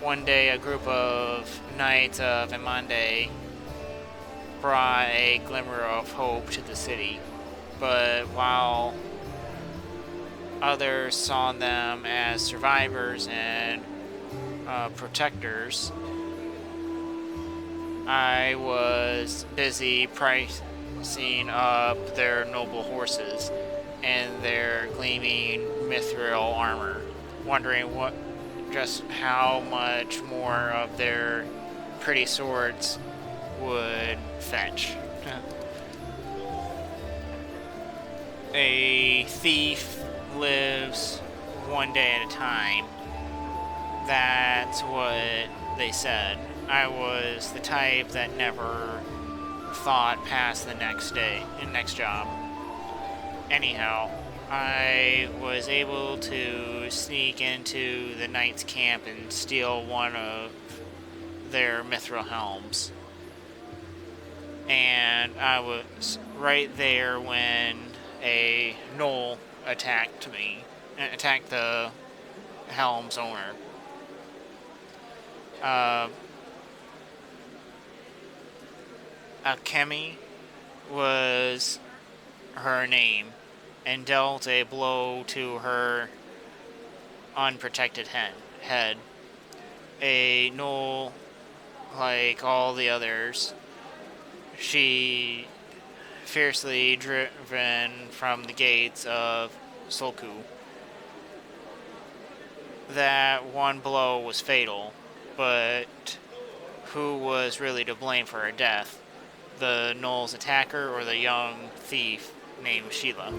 One day, a group of knights of Amande brought a glimmer of hope to the city, but while others saw them as survivors and protectors, I was busy pricing up their noble horses and their gleaming mithril armor, wondering just how much more of their pretty swords would fetch. A thief lives one day at a time. That's what they said. I was the type that never thought past the next job. Anyhow, I was able to sneak into the knight's camp and steal one of their mithril helms. And I was right there when a gnoll attacked the helm's owner. Alchemy was her name, and dealt a blow to her unprotected head. A gnoll like all the others, she fiercely driven from the gates of Solku. That one blow was fatal, but who was really to blame for her death? The gnoll's attacker or the young thief named Sheila?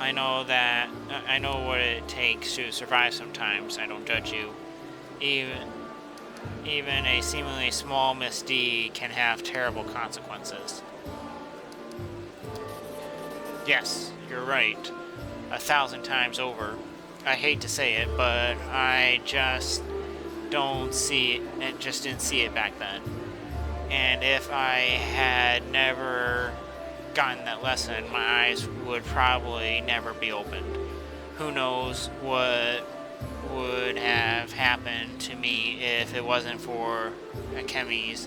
I know what it takes to survive sometimes. I don't judge you. Even a seemingly small misdeed can have terrible consequences. Yes, you're right. 1,000 times over. I hate to say it, but I just don't see it, and just didn't see it back then. And if I had never gotten that lesson, my eyes would probably never be opened. Who knows what would have happened to me if it wasn't for Akemi's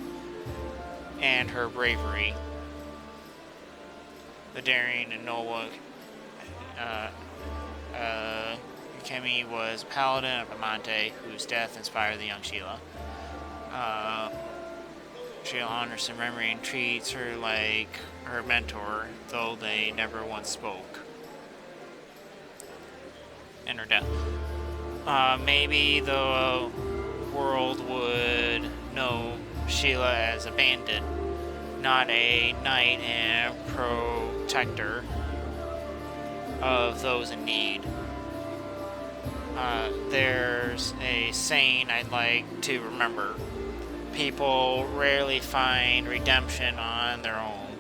and her bravery. The daring and noble Akemi was a paladin of Amante, whose death inspired the young Sheila. Sheila honors her memory and treats her like her mentor, though they never once spoke. And her death. Maybe the world would know Sheila as a bandit, not a knight and protector of those in need. There's a saying I'd like to remember. People rarely find redemption on their own.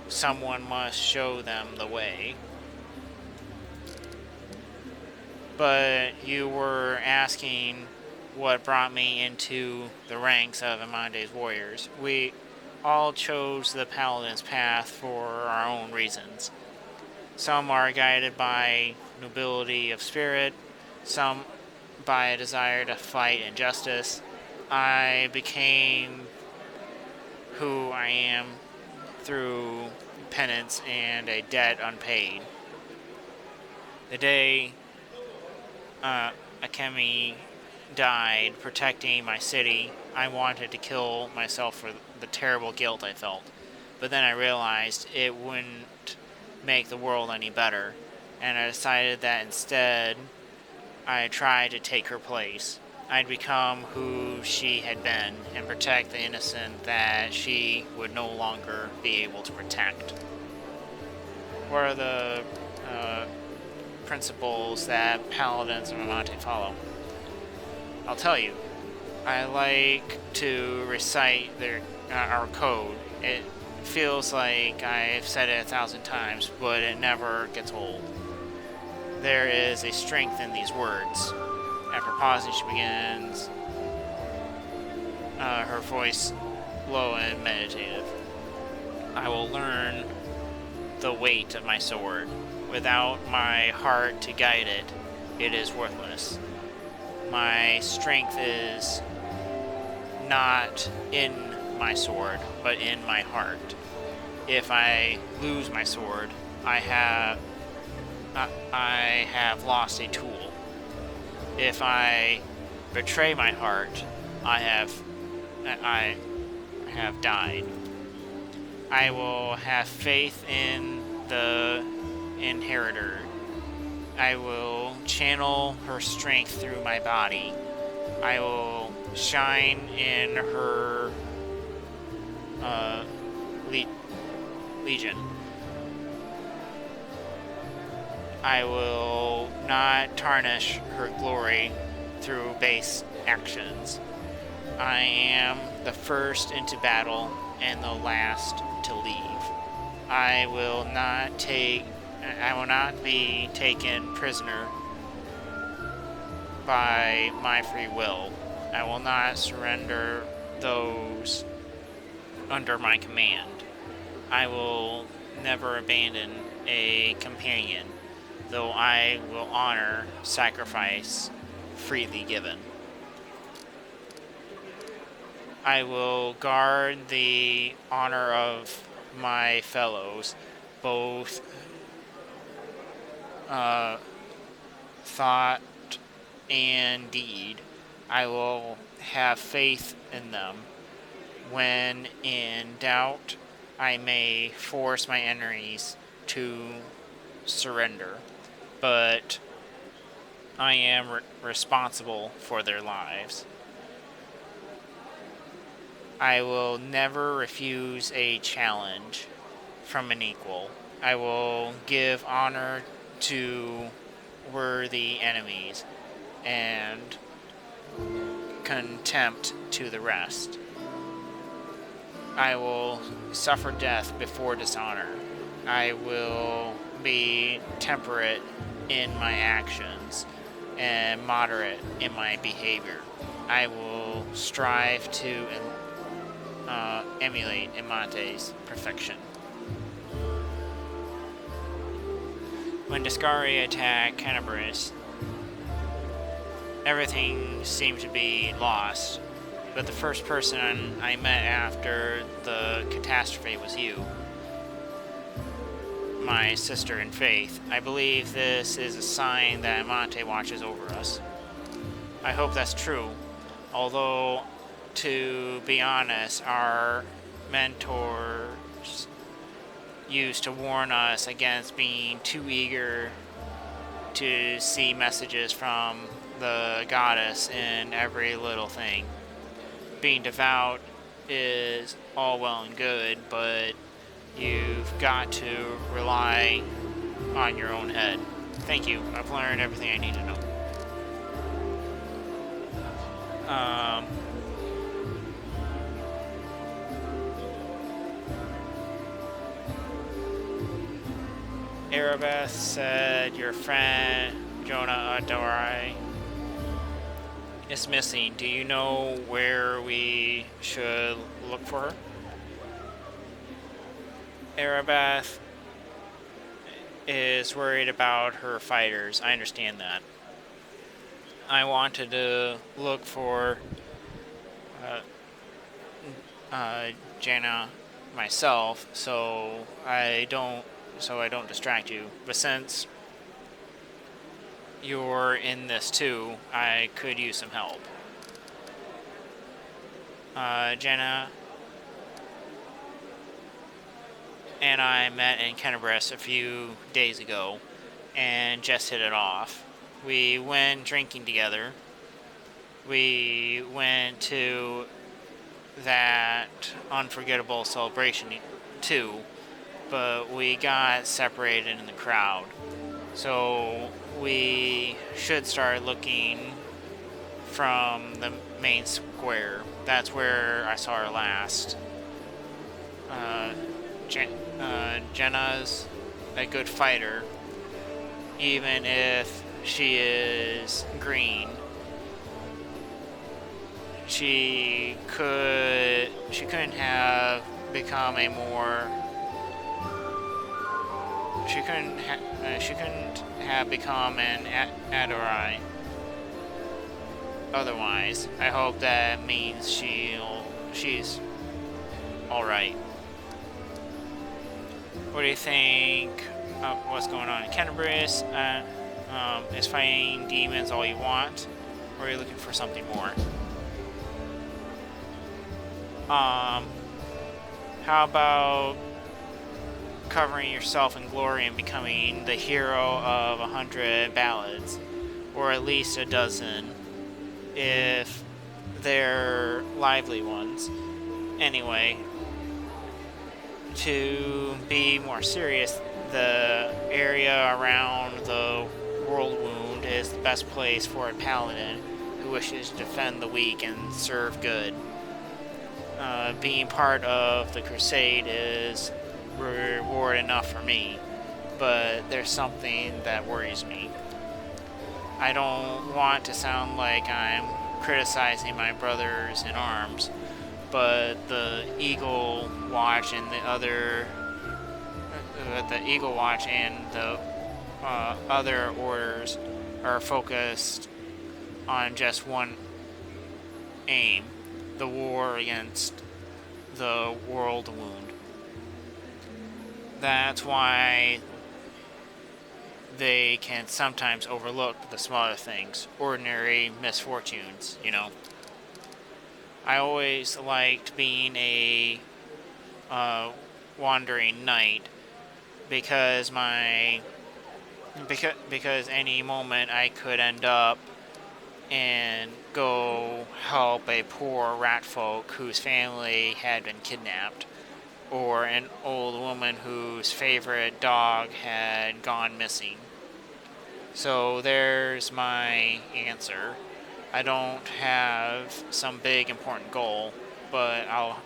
Someone must show them the way. But you were asking what brought me into the ranks of Amande's warriors. We all chose the paladin's path for our own reasons. Some are guided by nobility of spirit, some by a desire to fight injustice. I became who I am through penance and a debt unpaid. The day Akemi died protecting my city, I wanted to kill myself for the terrible guilt I felt. But then I realized it wouldn't make the world any better, and I decided that instead I'd try to take her place. I'd become who she had been and protect the innocent that she would no longer be able to protect. What are the principles that paladins of Amante follow? I'll tell you. I like to recite our code. It feels like I've said it 1,000 times, but it never gets old. There is a strength in these words. After pausing, she begins, her voice low and meditative. I will learn the weight of my sword. Without my heart to guide it, it is worthless. My strength is not in my sword, but in my heart. If I lose my sword, I have lost a tool. If I betray my heart, I have died. I will have faith in the inheritor. I will channel her strength through my body. I will shine in her legion. I will not tarnish her glory through base actions. I am the first into battle and the last to leave. I will not be taken prisoner by my free will. I will not surrender those under my command. I will never abandon a companion, though I will honor sacrifice freely given. I will guard the honor of my fellows, both thought and deed. I will have faith in them. When in doubt, I may force my enemies to surrender, but I am responsible for their lives. I will never refuse a challenge from an equal. I will give honor to worthy enemies and contempt to the rest. I will suffer death before dishonor. I will be temperate in my actions and moderate in my behavior. I will strive to emulate Amante's perfection. When Discari attacked Canterbury's, everything seemed to be lost, but the first person I met after the catastrophe was you, my sister in faith. I believe this is a sign that Amante watches over us. I hope that's true, although, to be honest, our mentors used to warn us against being too eager to see messages from the goddess in every little thing. Being devout is all well and good, but you've got to rely on your own head. Thank you. I've learned everything I need to know. Arabeth said your friend Jonah Adorai is missing. Do you know where we should look for her? Arabeth is worried about her fighters. I understand that. I wanted to look for Jana myself, so I don't distract you. But since you're in this too, I could use some help. Jana and I met in Canterbury a few days ago and just hit it off. We went drinking together. We went to that unforgettable celebration too, but we got separated in the crowd. So we should start looking from the main square. That's where I saw her last. Jenna's a good fighter, even if she is green. She couldn't have become a more. She couldn't have become an Adorai. Otherwise, I hope that means she's all right. What do you think of what's going on in Canterbury? Is fighting demons all you want, or are you looking for something more? How about covering yourself in glory and becoming the hero of 100 ballads, or at least a dozen, if they're lively ones. Anyway, to be more serious, the area around the world wound is the best place for a paladin who wishes to defend the weak and serve good. Being part of the crusade is reward enough for me, but there's something that worries me. I don't want to sound like I'm criticizing my brothers in arms, but the Eagle Watch and the other other orders are focused on just one aim: the war against the world wound. That's why they can sometimes overlook the smaller things, ordinary misfortunes, I always liked being a wandering knight because any moment I could end up and go help a poor rat folk whose family had been kidnapped, or an old woman whose favorite dog had gone missing. So there's my answer. I don't have some big important goal, but I'll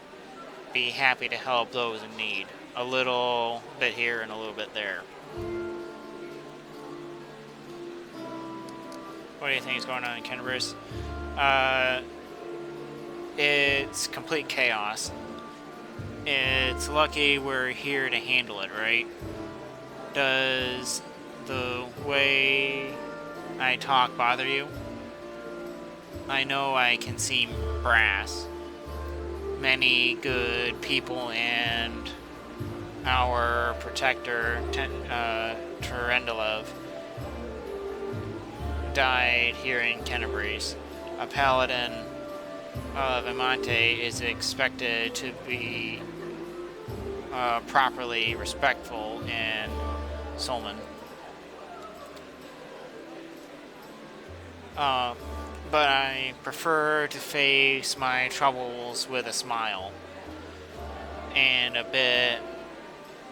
be happy to help those in need. A little bit here and a little bit there. What do you think is going on in Kennebrus? Uh, it's complete chaos. It's lucky we're here to handle it, right? Does the way I talk bother you? I know I can seem brass. Many good people and our protector, Terendilov, died here in Kennebrys. A paladin of Amante is expected to be properly respectful in Solman. But I prefer to face my troubles with a smile and a bit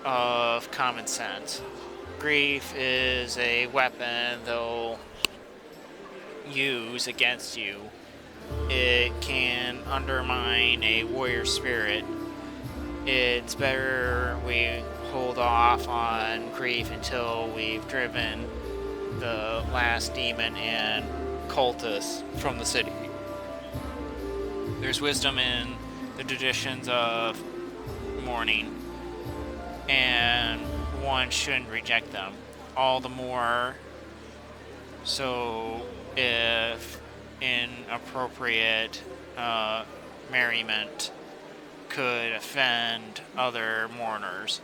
of common sense. Grief is a weapon they'll use against you. It can undermine a warrior spirit. It's better we hold off on grief until we've driven the last demon and cultists from the city. There's wisdom in the traditions of mourning, and one shouldn't reject them. All the more so if inappropriate merriment could offend other mourners.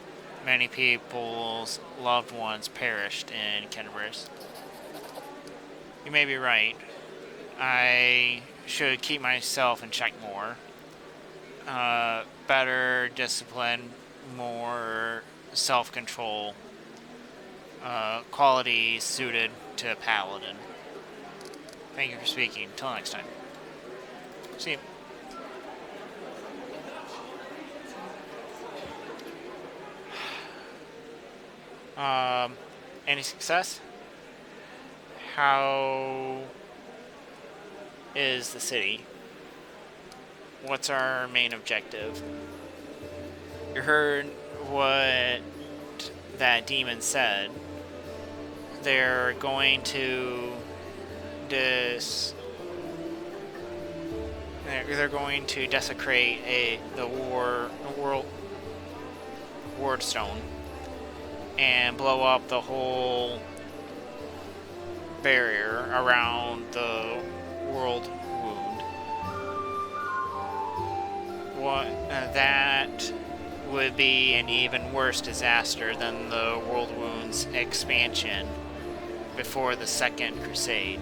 Many people's loved ones perished in Kennebrys. You may be right. I should keep myself in check more. Better discipline, more self-control. Qualities suited to a paladin. Thank you for speaking. Till next time. See you. Any success? How is the city? What's our main objective? You heard what that demon said. They're going to they're going to desecrate the world wardstone and blow up the whole barrier around the world wound. That would be an even worse disaster than the world wound's expansion before the Second Crusade.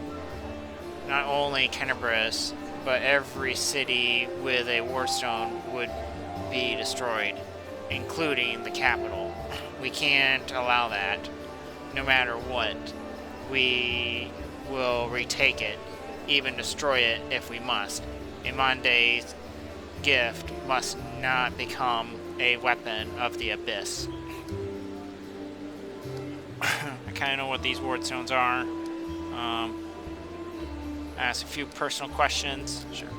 Not only Kennebrys, but every city with a wardstone would be destroyed, including the capital. We can't allow that. No matter what, we will retake it, even destroy it if we must. Imande's gift must not become a weapon of the abyss. I kind of know what these wardstones are. Ask a few personal questions. Sure.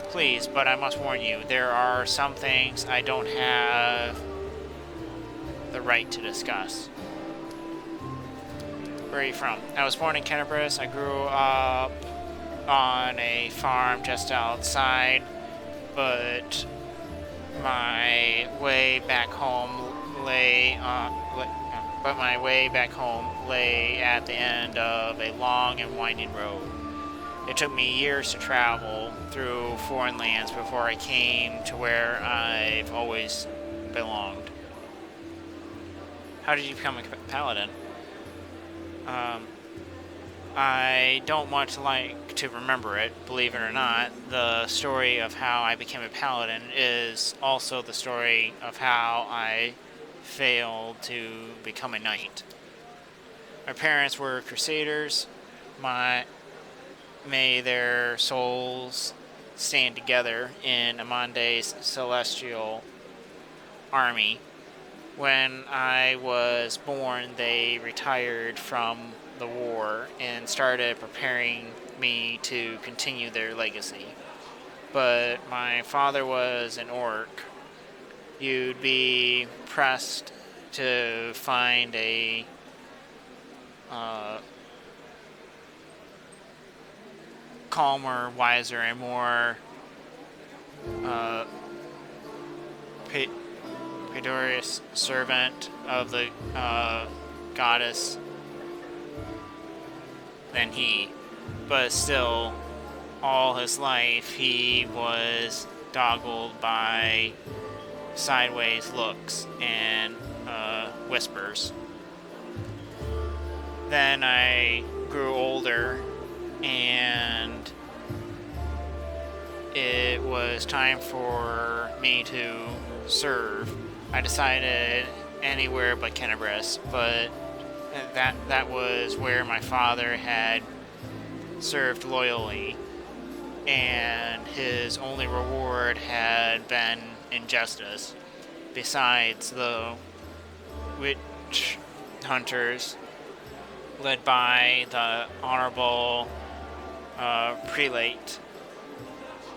Please, but I must warn you, there are some things I don't have the right to discuss. Where are you from? I was born in Kennebrys. I grew up on a farm just outside, but my way back home lay at the end of a long and winding road. It took me years to travel through foreign lands before I came to where I've always belonged. How did you become a paladin? I don't much like to remember it, believe it or not. The story of how I became a paladin is also the story of how I failed to become a knight. My parents were crusaders. May their souls stand together in Amande's celestial army. When I was born, they retired from the war and started preparing me to continue their legacy. But my father was an orc. You'd be pressed to find a calmer, wiser, and more uh, Pedorius servant of the goddess than he. But still, all his life he was doggled by sideways looks and whispers. Then I grew older and it was time for me to serve. I decided anywhere but Kennebris, but that was where my father had served loyally, and his only reward had been injustice. Besides, the witch hunters, led by the Honorable Prelate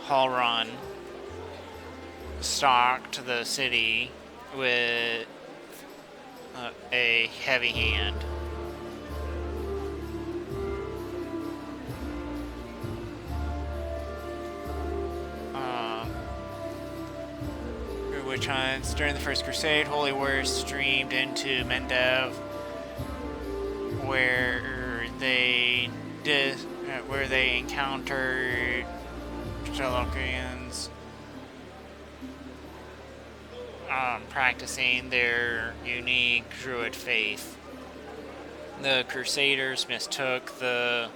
Halron, stalked the city with a heavy hand. Witch hunts during the First Crusade, holy warriors streamed into Mendev, where they encountered Shalocians practicing their unique druid faith. The Crusaders mistook the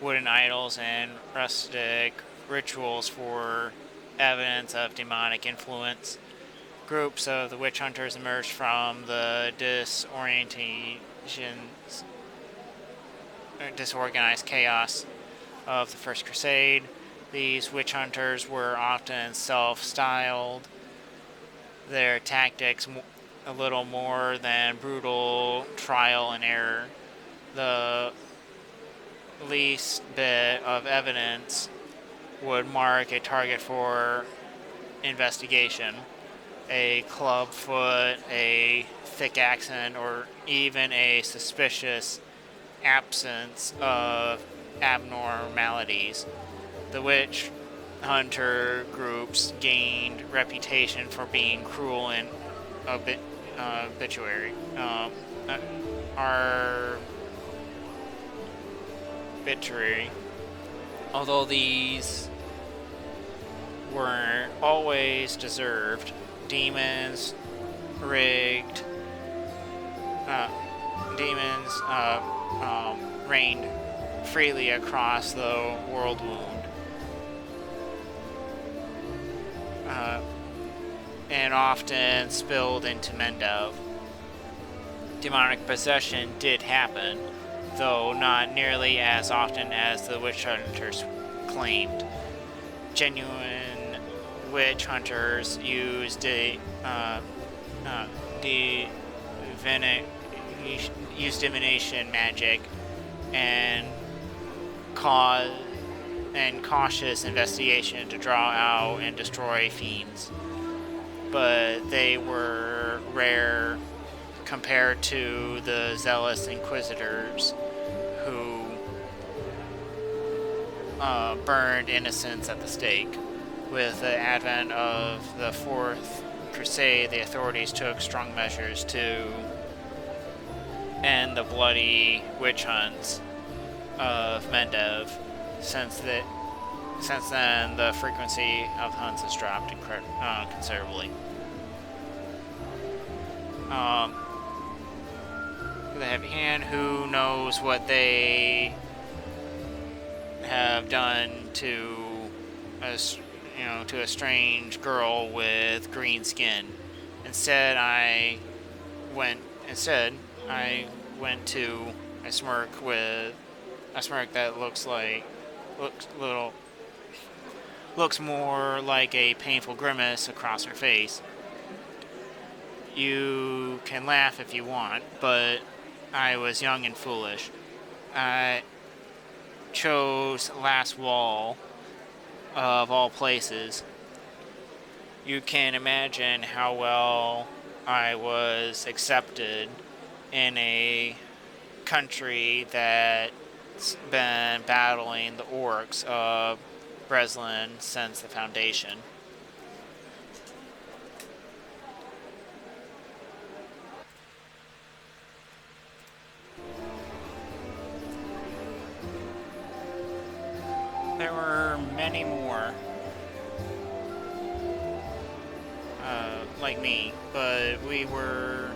wooden idols and rustic rituals for evidence of demonic influence. Groups of the witch hunters emerged from the disorganized chaos of the First Crusade. These witch hunters were often self-styled, their tactics a little more than brutal trial and error. The least bit of evidence would mark a target for investigation. A club foot, a thick accent, or even a suspicious absence of abnormalities. The witch hunter groups gained reputation for being cruel and arbitrary. Although these weren't always deserved, demons reigned freely across the world wound. And often spilled into Mendev. Demonic possession did happen, though not nearly as often as the witch hunters claimed. Genuine witch hunters used divination magic and cautious investigation to draw out and destroy fiends. But they were rare compared to the zealous inquisitors who burned innocents at the stake. With the advent of the Fourth Crusade, the authorities took strong measures to end the bloody witch hunts of Mendev. Since then, the frequency of hunts has dropped considerably. The heavy hand, who knows what they have done to a strange girl with green skin. Instead, I went to a smirk that looks more like a painful grimace across her face. You can laugh if you want, but I was young and foolish. I chose Last Wall of all places. You can imagine how well I was accepted in a country that been battling the orcs of Breslin since the Foundation. There were many more like me, but we were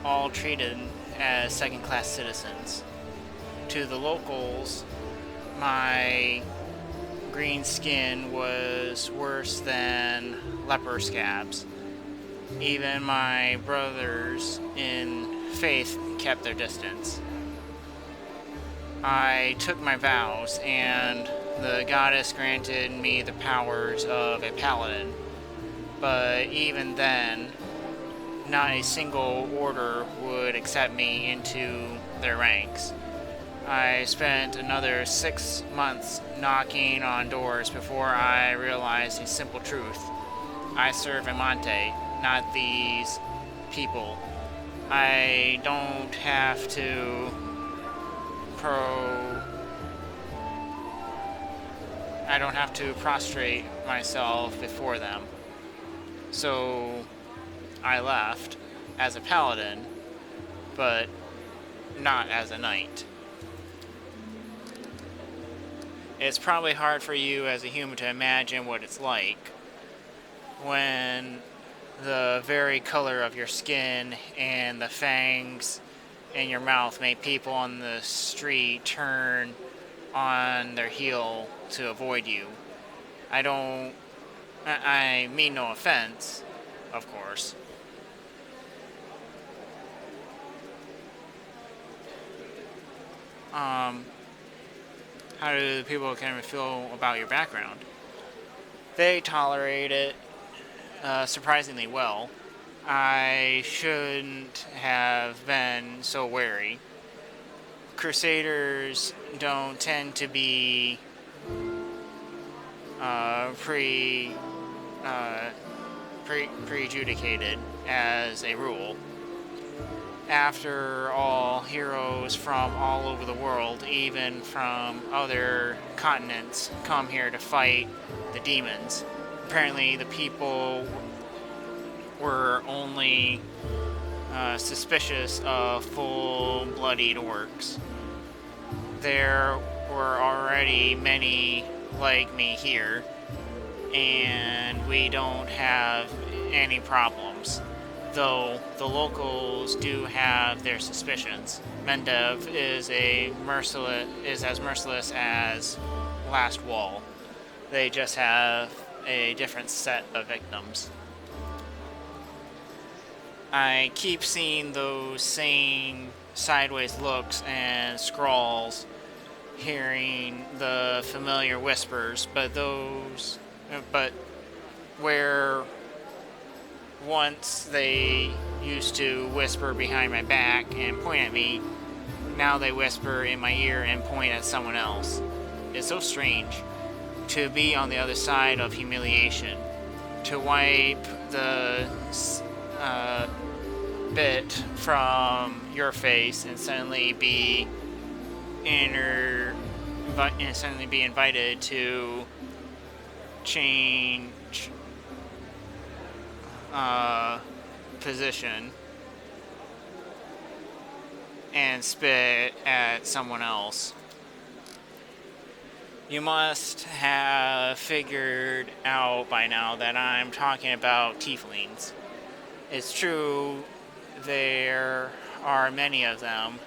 all treated as second-class citizens. To the locals, my green skin was worse than leper scabs. Even my brothers in faith kept their distance. I took my vows, and the goddess granted me the powers of a paladin. But even then, not a single order would accept me into their ranks. I spent another 6 months knocking on doors before I realized a simple truth. I serve Amante, not these people. I don't have to prostrate myself before them. So I left as a paladin, but not as a knight. It's probably hard for you as a human to imagine what it's like when the very color of your skin and the fangs in your mouth make people on the street turn on their heel to avoid you. I mean no offense, of course. How do the people kind of feel about your background? They tolerate it surprisingly well. I shouldn't have been so wary. Crusaders don't tend to be prejudicated as a rule. After all, heroes from all over the world, even from other continents, come here to fight the demons. Apparently, the people were only suspicious of full-blooded orcs. There were already many like me here, and we don't have any problems. Though the locals do have their suspicions. Mendev is as merciless as Last Wall. They just have a different set of victims. I keep seeing those same sideways looks and scrawls, hearing the familiar whispers, but where once they used to whisper behind my back and point at me, now they whisper in my ear and point at someone else. It's so strange to be on the other side of humiliation, to wipe the bit from your face and suddenly be invited to change position and spit at someone else. You must have figured out by now that I'm talking about tieflings. It's true, there are many of them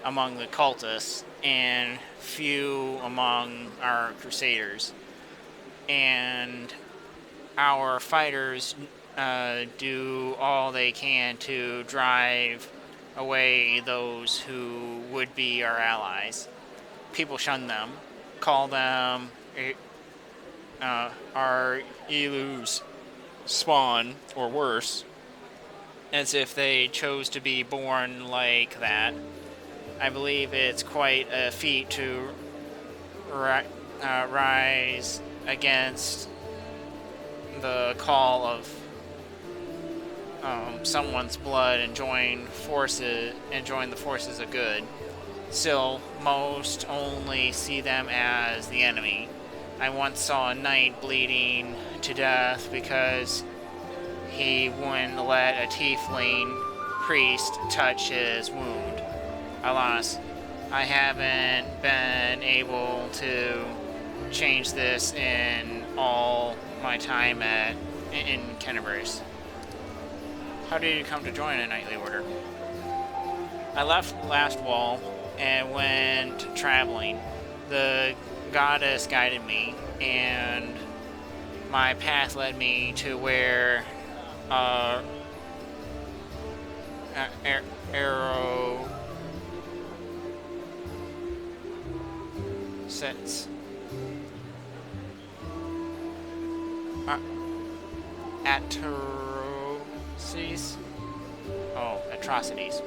among the cultists and few among our crusaders. And our fighters do all they can to drive away those who would be our allies. People shun them, call them our Elu's spawn, or worse, as if they chose to be born like that. I believe it's quite a feat to rise against the call of someone's blood and join the forces of good. Still, most only see them as the enemy. I once saw a knight bleeding to death because he wouldn't let a tiefling priest touch his wound. Alas, I haven't been able to change this in all my time in Canterbury. How did you come to join a knightly order? I left Last Wall and went traveling. The goddess guided me, and my path led me to where arrow sits. Atrocities? Oh, atrocities.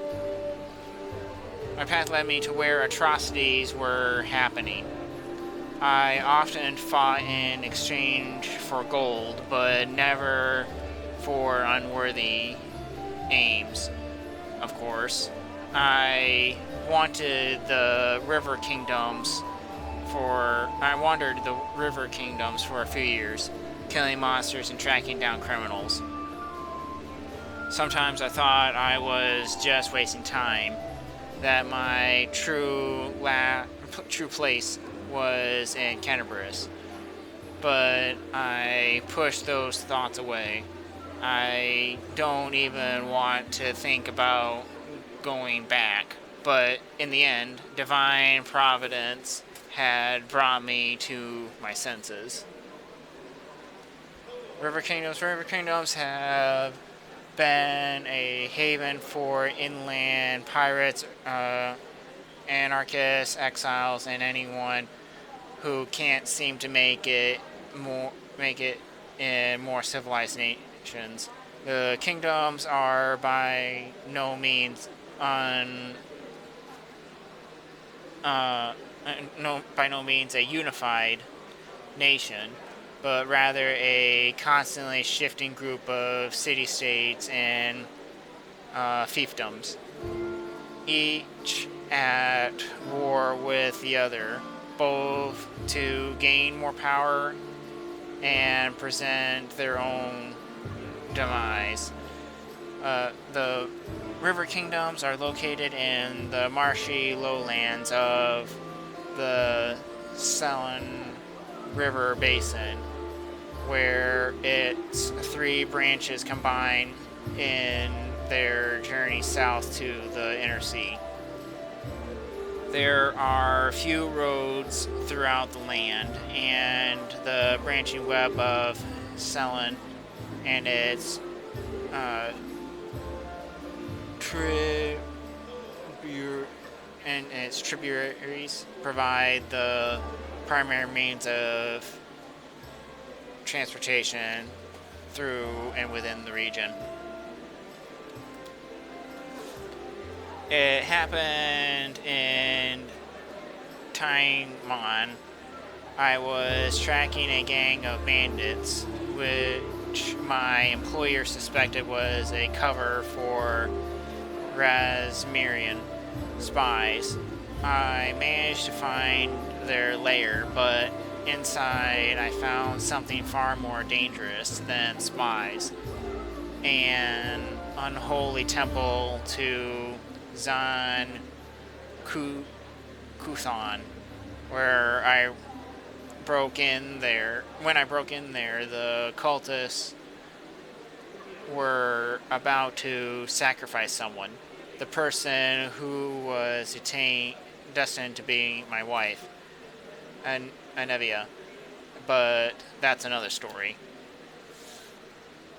My path led me to where atrocities were happening. I often fought in exchange for gold, but never for unworthy aims, of course. I wandered the river kingdoms for a few years, killing monsters and tracking down criminals. Sometimes I thought I was just wasting time, that my true place was in Canterbury, but I pushed those thoughts away. I don't even want to think about going back, but in the end, divine providence had brought me to my senses. River Kingdoms have been a haven for inland pirates, anarchists, exiles, and anyone who can't seem to make it in more civilized nations. The kingdoms are by no means a unified nation, but rather a constantly shifting group of city-states and fiefdoms, each at war with the other, both to gain more power and present their own demise. The river kingdoms are located in the marshy lowlands of the Selene River Basin, where its three branches combine in their journey south to the inner sea. There are few roads throughout the land, and the branching web of Selene and its tributaries provide the primary means of transportation through and within the region. It happened in Taiwan. I was tracking a gang of bandits, which my employer suspected was a cover for Razmirian spies. I managed to find their lair, but inside I found something far more dangerous than spies. An unholy temple to Zan Kuthan, where I broke in there. When I broke in there, the cultists were about to sacrifice someone, the person who was destined to be my wife, Anevia. But that's another story.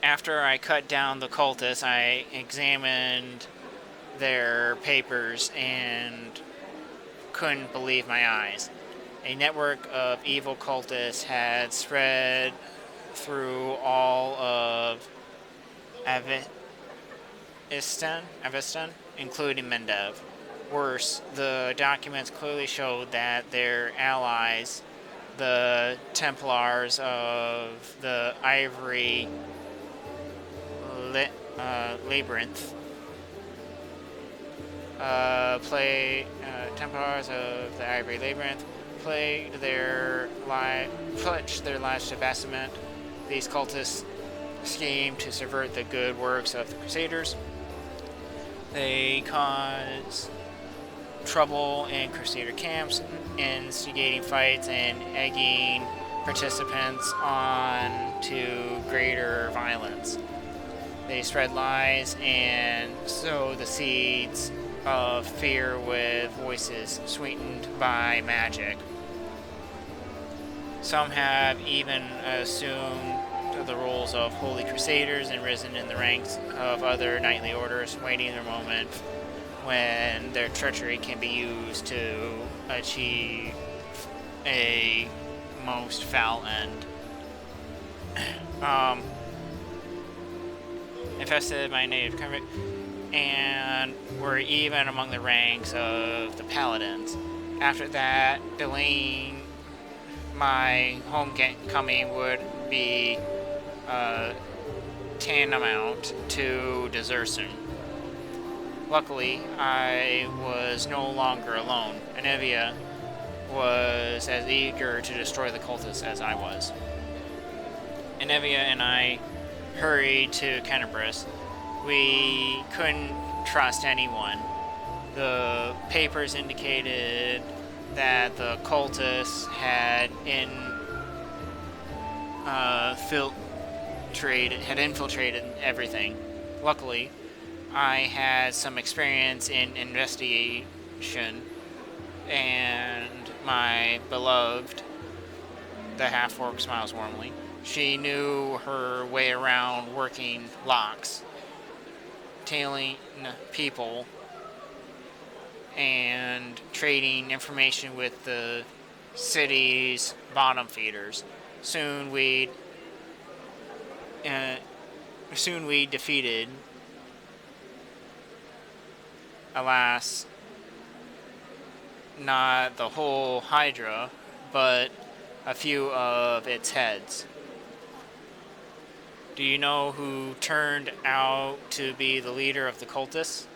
After I cut down the cultists, I examined their papers and couldn't believe my eyes. A network of evil cultists had spread through all of Avistan, including Mendev. Worse, the documents clearly showed that their allies, the Templars of the Ivory Labyrinth, Templars of the Ivory Labyrinth pledged their lives to Baphomet. These cultists schemed to subvert the good works of the Crusaders. They caused trouble in Crusader camps, instigating fights and egging participants on to greater violence. They spread lies and sow the seeds of fear with voices sweetened by magic. Some have even assumed the roles of holy crusaders and risen in the ranks of other knightly orders, waiting their moment when their treachery can be used to achieve a most foul end. Infested by native convict, and were even among the ranks of the paladins. After that, delaying my homecoming would be tantamount to desertion. Luckily, I was no longer alone. Anevia was as eager to destroy the cultists as I was. Anevia and I hurried to Canterbury. We couldn't trust anyone. The papers indicated that the cultists had infiltrated everything. Luckily, I had some experience in investigation, and my beloved, the half-orc, smiles warmly. She knew her way around working locks, tailing people, and trading information with the city's bottom feeders. Soon we defeated, alas, not the whole Hydra, but a few of its heads. Do you know who turned out to be the leader of the cultists?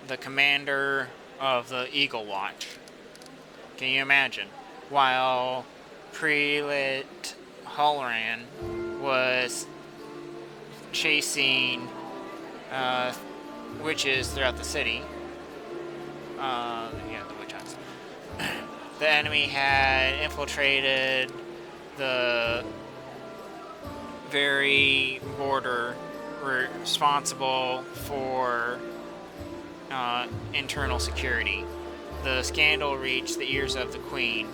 The commander of the Eagle Watch. Can you imagine? While Prelate Halloran was chasing witches throughout the city, the witch hunts, the enemy had infiltrated the very border responsible for internal security. The scandal reached the ears of the Queen.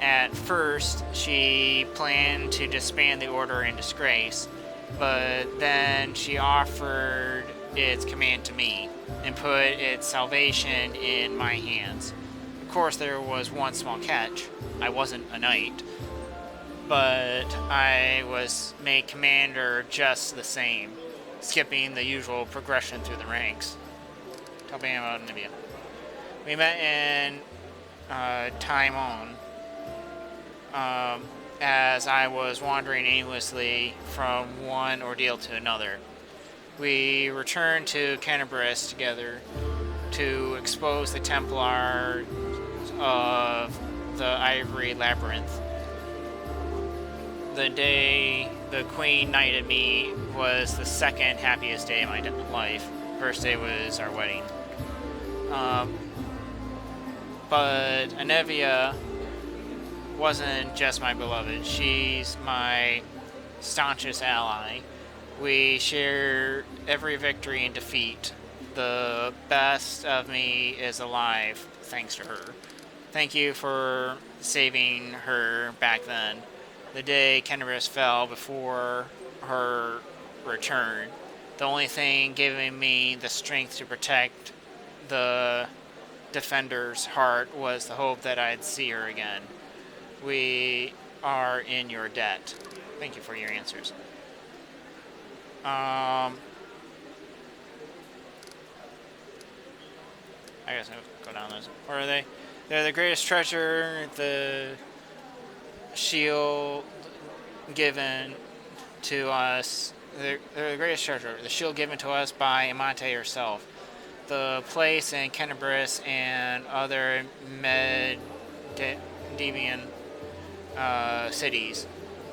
At first, she planned to disband the order in disgrace, but then she offered its command to me and put its salvation in my hands. Of course, there was one small catch. I wasn't a knight, but I was made commander just the same, skipping the usual progression through the ranks. Tell me about Namibia. We met in Timon as I was wandering aimlessly from one ordeal to another. We returned to Canterbury together to expose the Templars of the Ivory Labyrinth. The day the Queen knighted me was the second happiest day of my life. First day was our wedding. But Anevia wasn't just my beloved. She's my staunchest ally. We share every victory and defeat. The best of me is alive thanks to her. Thank you for saving her back then. The day Canterbury fell before her return. The only thing giving me the strength to protect the defender's heart was the hope that I'd see her again. We are in your debt. Thank you for your answers. I guess I'll go down those. Where are they? They're the greatest treasure, the shield given to us. They're the greatest treasure. The shield given to us by Amate herself. the place in Kennebrus and other Debian cities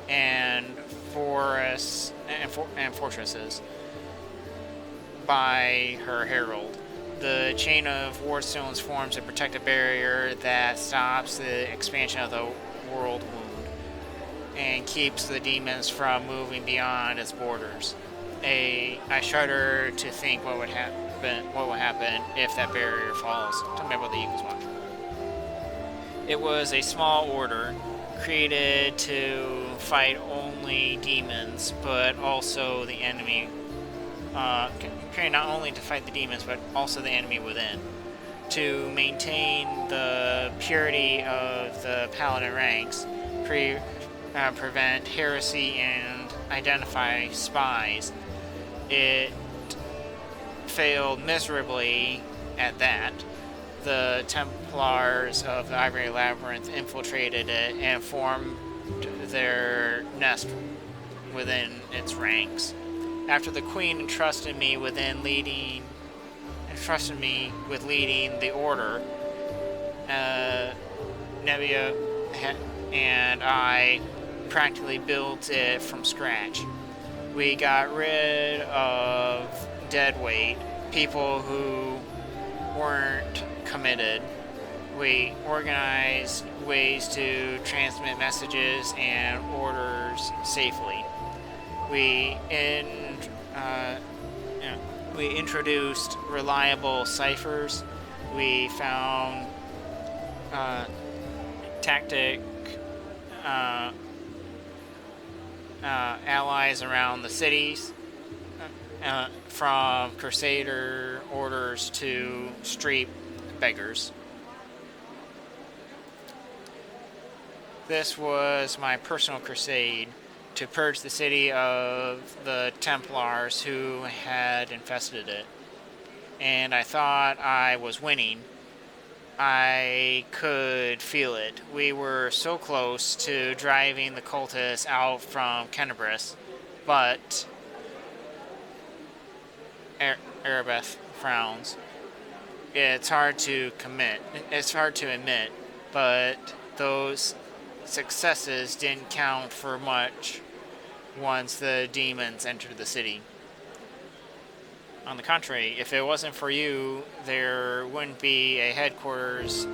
and forests and fortresses by her herald. The chain of wardstones forms a protective barrier that stops the expansion of the world wound and keeps the demons from moving beyond its borders. I shudder to think what would happen if that barrier falls. Tell me about the Eagles Watch. It was a small order created to fight only demons, but also the enemy. Created not only to fight the demons, but also the enemy within. To maintain the purity of the paladin ranks, prevent heresy, and identify spies. It failed miserably at that. The Templars of the Ivory Labyrinth infiltrated it and formed their nest within its ranks. After the Queen entrusted me with leading the order, Nebia and I practically built it from scratch. We got rid of deadweight, people who weren't committed. We organized ways to transmit messages and orders safely. We introduced reliable ciphers. We found tactic allies around the cities, from crusader orders to street beggars. This was my personal crusade to purge the city of the Templars who had infested it. And I thought I was winning. I could feel it. We were so close to driving the cultists out from Kennebrus, but Arabeth frowns. It's hard to admit, but those successes didn't count for much once the demons entered the city. On the contrary, if it wasn't for you, there wouldn't be a headquarters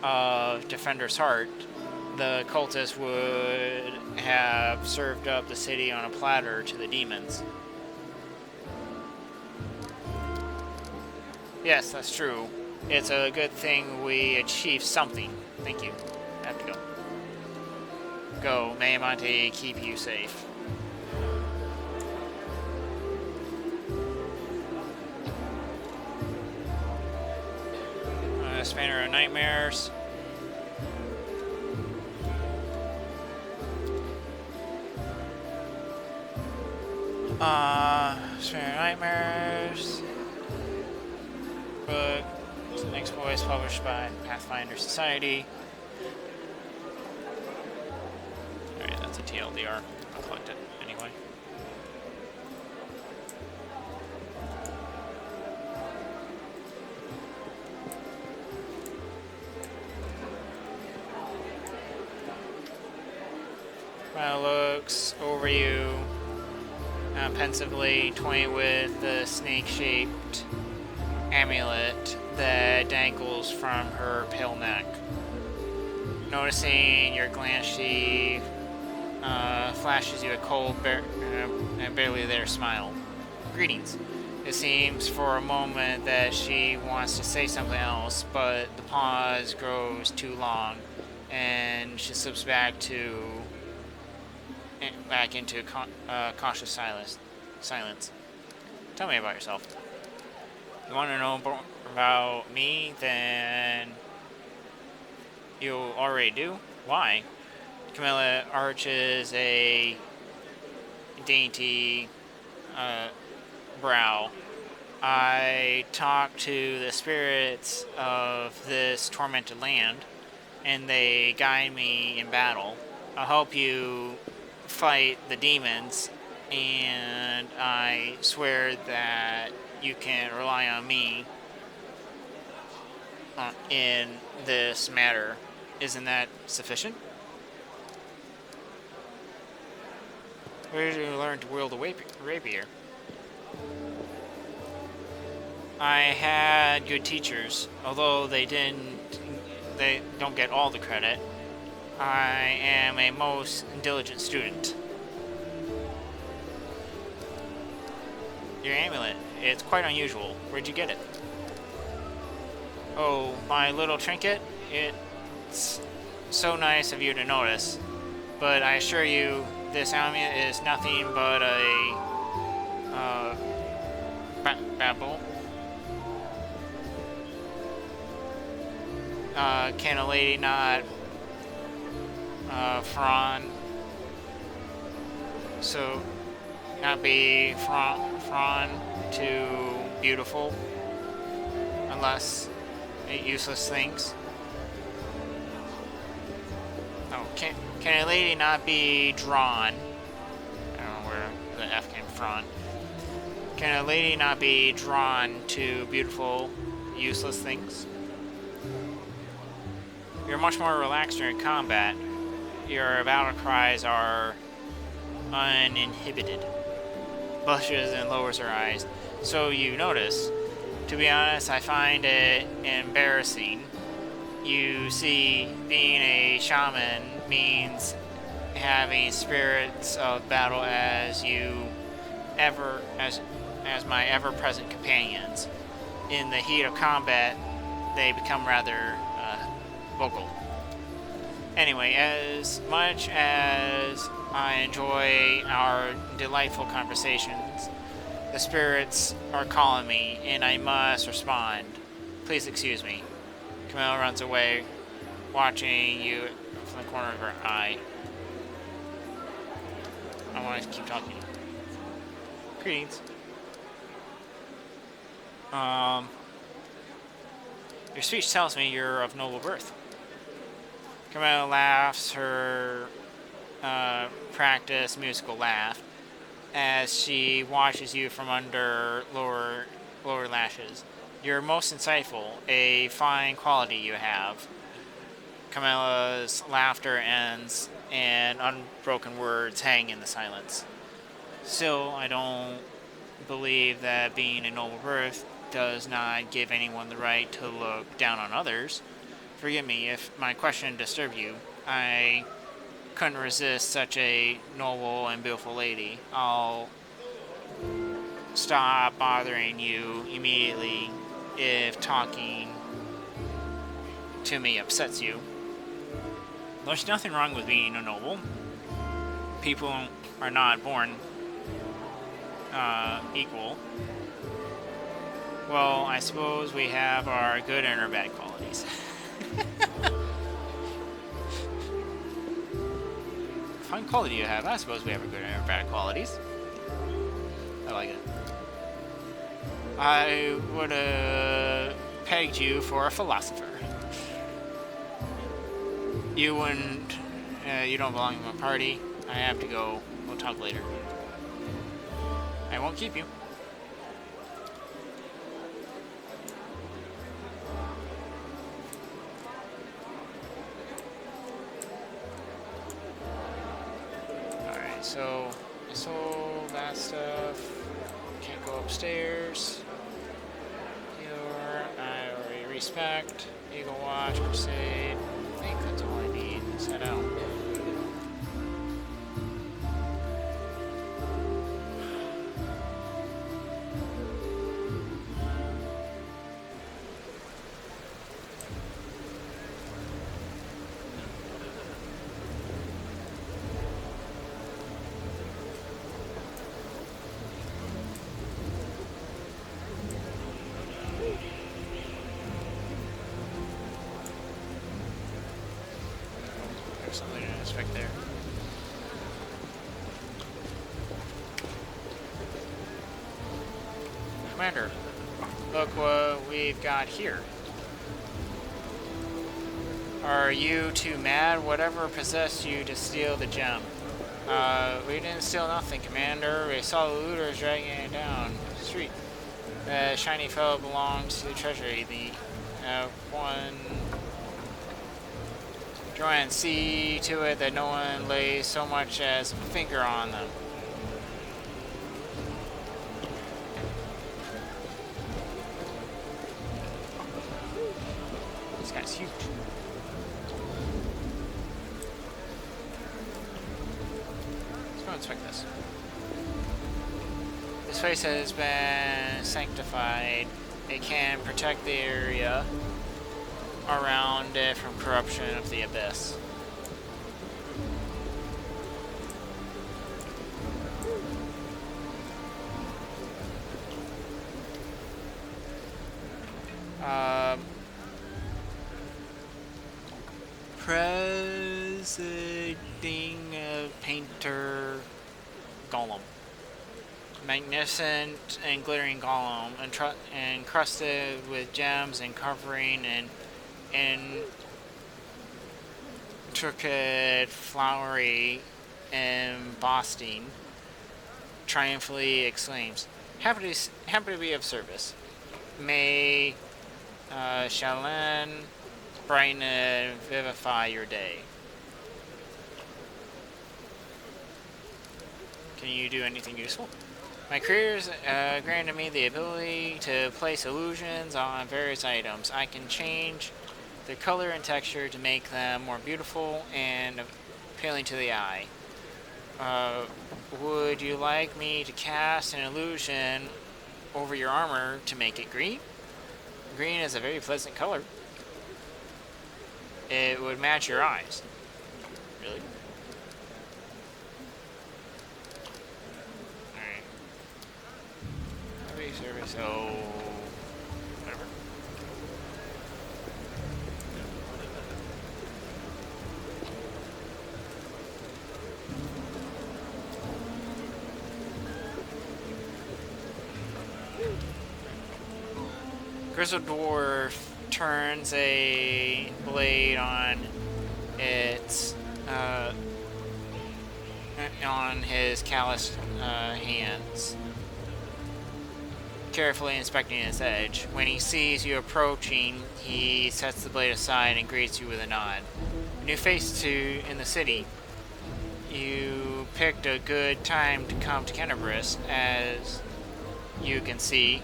of Defender's Heart. The cultists would have served up the city on a platter to the demons. Yes, that's true. It's a good thing we achieved something. Thank you. I have to go. Go, may Monte keep you safe. Spanner of Nightmares. Spanner of Nightmares. Book. Exploits published by Pathfinder Society. Alright, that's a TLDR. I'll collect it anyway. Looks over you pensively, toying with the snake-shaped amulet that dangles from her pale neck. Noticing your glance, she flashes you a cold, barely there smile. Greetings. It seems for a moment that she wants to say something else, but the pause grows too long, and she slips back into cautious silence. Tell me about yourself. You want to know about me? Then you already do. Why? Camilla arches a dainty brow. I talk to the spirits of this tormented land, and they guide me in battle. I'll help you fight the demons, and I swear that you can rely on me in this matter. Isn't that sufficient? Where did you learn to wield a rapier? I had good teachers, although they don't get all the credit. I am a most diligent student. Your amulet, it's quite unusual. Where'd you get it? Oh, my little trinket? It's so nice of you to notice, but I assure you, this amulet is nothing but a babble. Can a lady not frown? So, not be frown to beautiful, unless useless things. Oh, can a lady not be drawn? I don't know where the F came from. Can a lady not be drawn to beautiful, useless things? You're much more relaxed during combat. Your battle cries are uninhibited. Blushes and lowers her eyes. So you notice. To be honest, I find it embarrassing. You see, being a shaman means having spirits of battle as my ever-present companions. In the heat of combat, they become rather vocal. Anyway, as much as I enjoy our delightful conversations, the spirits are calling me, and I must respond. Please excuse me. Camilla runs away, watching you from the corner of her eye. I want to keep talking. Greetings. Your speech tells me you're of noble birth. Camilla laughs her practiced musical laugh as she watches you from under lower lashes. You're most insightful, a fine quality you have. Camilla's laughter ends, and unbroken words hang in the silence. Still, I don't believe that being a noble birth does not give anyone the right to look down on others. Forgive me if my question disturbed you. I couldn't resist such a noble and beautiful lady. I'll stop bothering you immediately if talking to me upsets you. There's nothing wrong with being a noble. People are not born equal. Well, I suppose we have our good and our bad qualities. Fine quality you have. I suppose we have our good and our bad qualities. I like it. I would have pegged you for a philosopher. You wouldn't. You don't belong in my party. I have to go. We'll talk later. I won't keep you. Alright, so I sold that stuff. Can't go upstairs. I already respect. Eagle Watch, Crusade. I think that's all I need. Let's head out. Something to expect there. Commander, look what we've got here. Are you too mad? Whatever possessed you to steal the gem? We didn't steal nothing, Commander. We saw the looters dragging it down the street. The shiny fellow belongs to the treasury. one. Try and see to it that no one lays so much as a finger on them. This guy's huge. Let's go inspect this. This place has been sanctified. It can protect the area around it from corruption of the abyss. Presiding painter golem. Magnificent and glittering golem, encrusted with gems and covering and intricate flowery embossing, triumphantly exclaims, happy to be of service. May Shalin brighten and vivify your day. Can you do anything useful? My career's granted me the ability to place illusions on various items. I can change their color and texture to make them more beautiful and appealing to the eye. Would you like me to cast an illusion over your armor to make it green? Green is a very pleasant color. It would match your eyes. Really? Alright. Heavy service, so... whatever. Grizzled Dwarf turns a blade on its on his calloused hands, carefully inspecting its edge. When he sees you approaching, he sets the blade aside and greets you with a nod. New face in the city. You picked a good time to come to Canterbury. As you can see,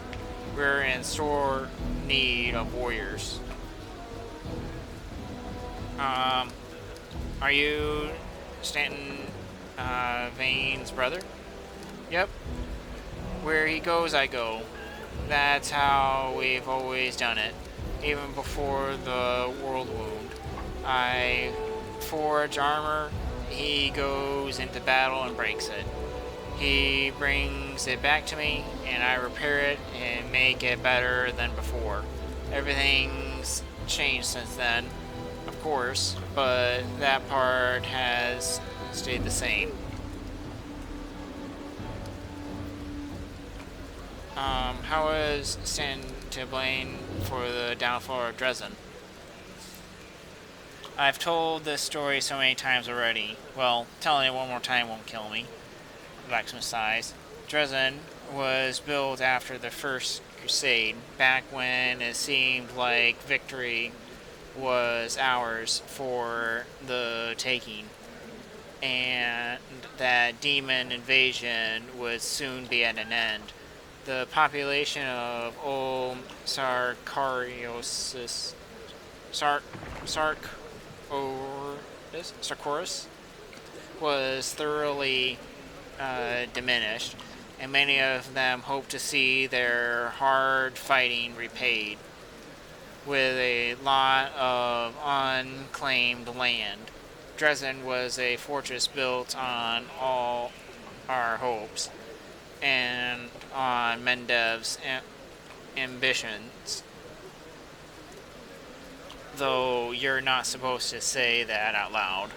we're in sore need of warriors. Are you Stanton Vane's brother? Yep. Where he goes, I go. That's how we've always done it. Even before the world wound. I forge armor, he goes into battle and breaks it. He brings it back to me, and I repair it and make it better than before. Everything's changed since then, of course, but that part has stayed the same. How is Stan to blame for the downfall of Dresden? I've told this story so many times already. Well, telling it one more time won't kill me. Blacksmith sighs. Dresden was built after the First Crusade, back when it seemed like victory was ours for the taking, and that demon invasion would soon be at an end. The population of old Sarcoris was thoroughly diminished, and many of them hoped to see their hard fighting repaid with a lot of unclaimed land. Dresden was a fortress built on all our hopes and on Mendev's ambitions, though you're not supposed to say that out loud.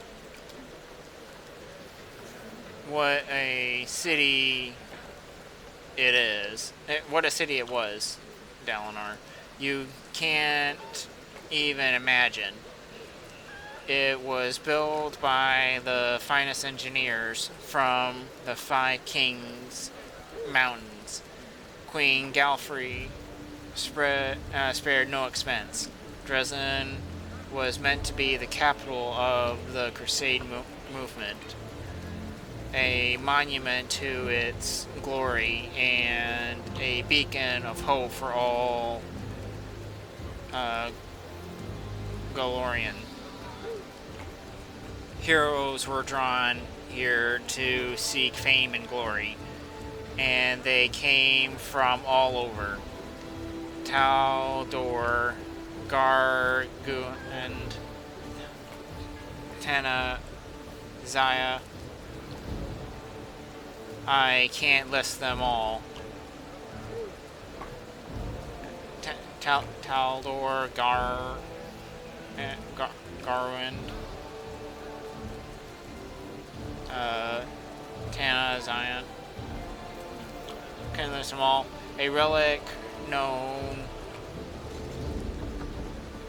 What a city it is. What a city it was, Dalinar. You can't even imagine. It was built by the finest engineers from the Five Kings Mountains. Queen Galfrey spared no expense. Dresden was meant to be the capital of the Crusade movement, a monument to its glory and a beacon of hope for all Galorian. Heroes were drawn here to seek fame and glory, and they came from all over. Taldor, Gargu, and Tana, Zaya. I can't list them all. Taldor, Garwind, Tana, Zaya. Can't list them all. A relic known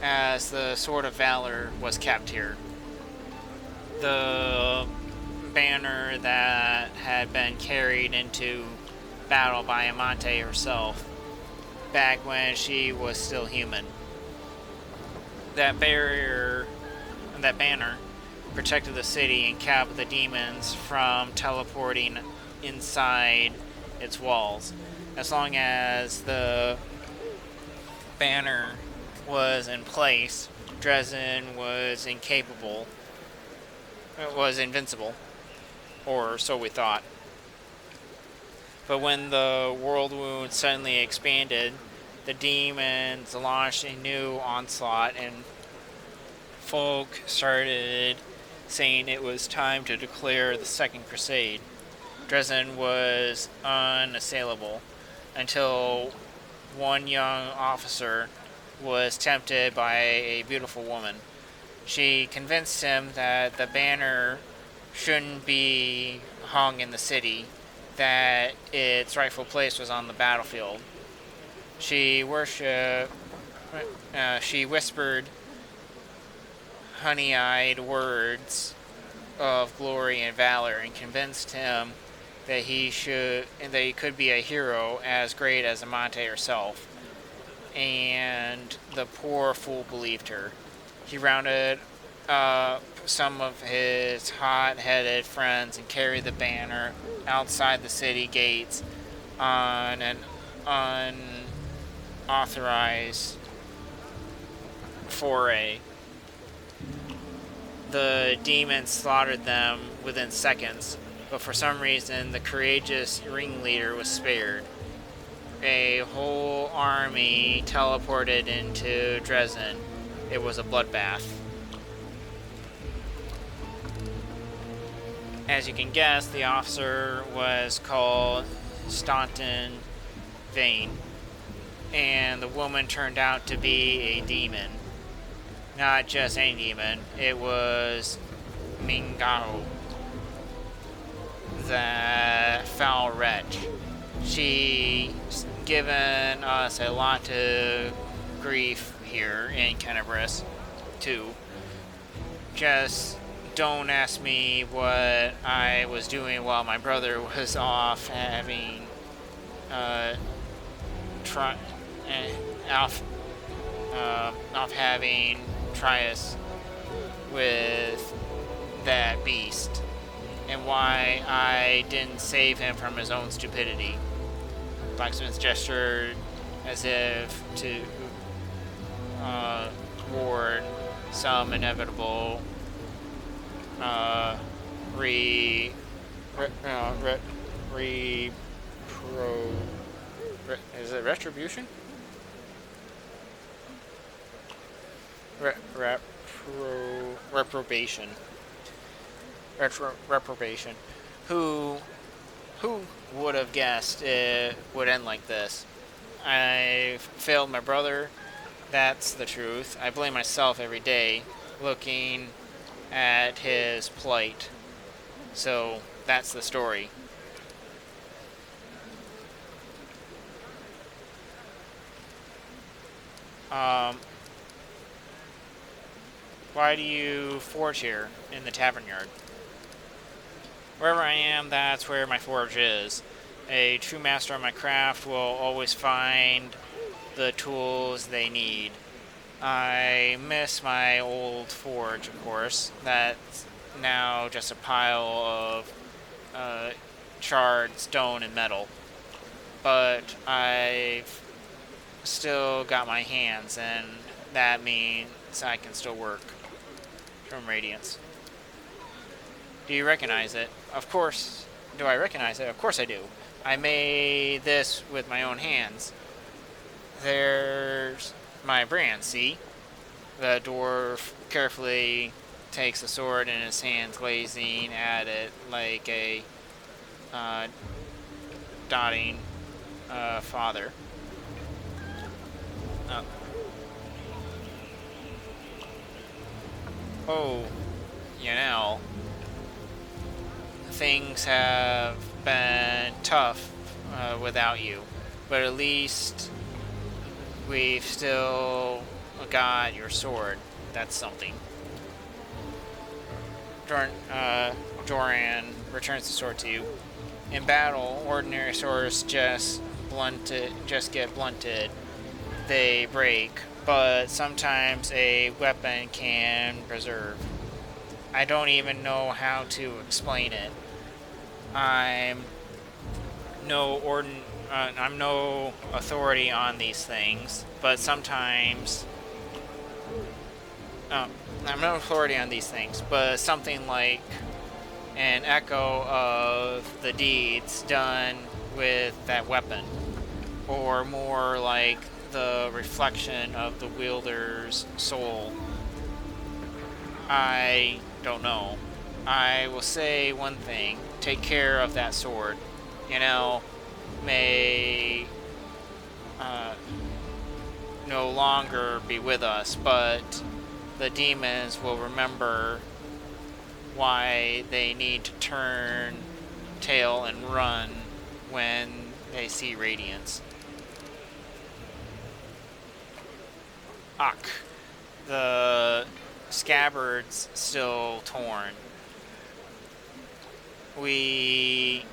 as the Sword of Valor was kept here. The banner that had been carried into battle by Amante herself back when she was still human. That banner protected the city and kept the demons from teleporting inside its walls. As long as the banner was in place, Dresden was incapable. It was invincible, or so we thought. But when the world wound suddenly expanded, the demons launched a new onslaught, and folk started saying it was time to declare the Second Crusade. Dresden was unassailable until one young officer was tempted by a beautiful woman. She convinced him that the banner shouldn't be hung in the city, that its rightful place was on the battlefield. She whispered honey-eyed words of glory and valor, and convinced him that he could be a hero as great as Amante herself. And the poor fool believed her. He rounded up some of his hot-headed friends and carried the banner outside the city gates on an unauthorized foray. The demons slaughtered them within seconds, but for some reason the courageous ringleader was spared. A whole army teleported into Dresden. It was a bloodbath. As you can guess, the officer was called Staunton Vane, and the woman turned out to be a demon. Not just any demon, it was Mingao, the foul wretch. She's given us a lot of grief here in Canterbury, too. Just don't ask me what I was doing while my brother was off having having trials with that beast, and why I didn't save him from his own stupidity. Blacksmith gestured as if to ward some inevitable is it retribution? Reprobation. Reprobation. Who would have guessed it would end like this? I failed my brother. That's the truth. I blame myself every day, looking at his plight. So that's the story. Why do you forge here in the tavern yard? Wherever I am, that's where my forge is. A true master of my craft will always find the tools they need. I miss my old forge, of course. That's now just a pile of uh, charred stone and metal. But I've still got my hands, and that means I can still work from Radiance. Do you recognize it? Of course. Do I recognize it? Of course I do. I made this with my own hands. There's my brand, see? The dwarf carefully takes the sword in his hands, glazing at it like a uh, dotting father. Uh, oh, you know, things have been tough without you, but at least we've still got your sword. That's something. Joran returns the sword to you. In battle, ordinary swords just get blunted. They break, but sometimes a weapon can preserve. I don't even know how to explain it. I'm I'm no authority on these things, but sometimes um, I'm no authority on these things, but something like an echo of the deeds done with that weapon, or more like the reflection of the wielder's soul. I don't know. I will say one thing: take care of that sword. You know, may uh, no longer be with us, but the demons will remember why they need to turn tail and run when they see Radiance. Ugh. The scabbard's still torn. We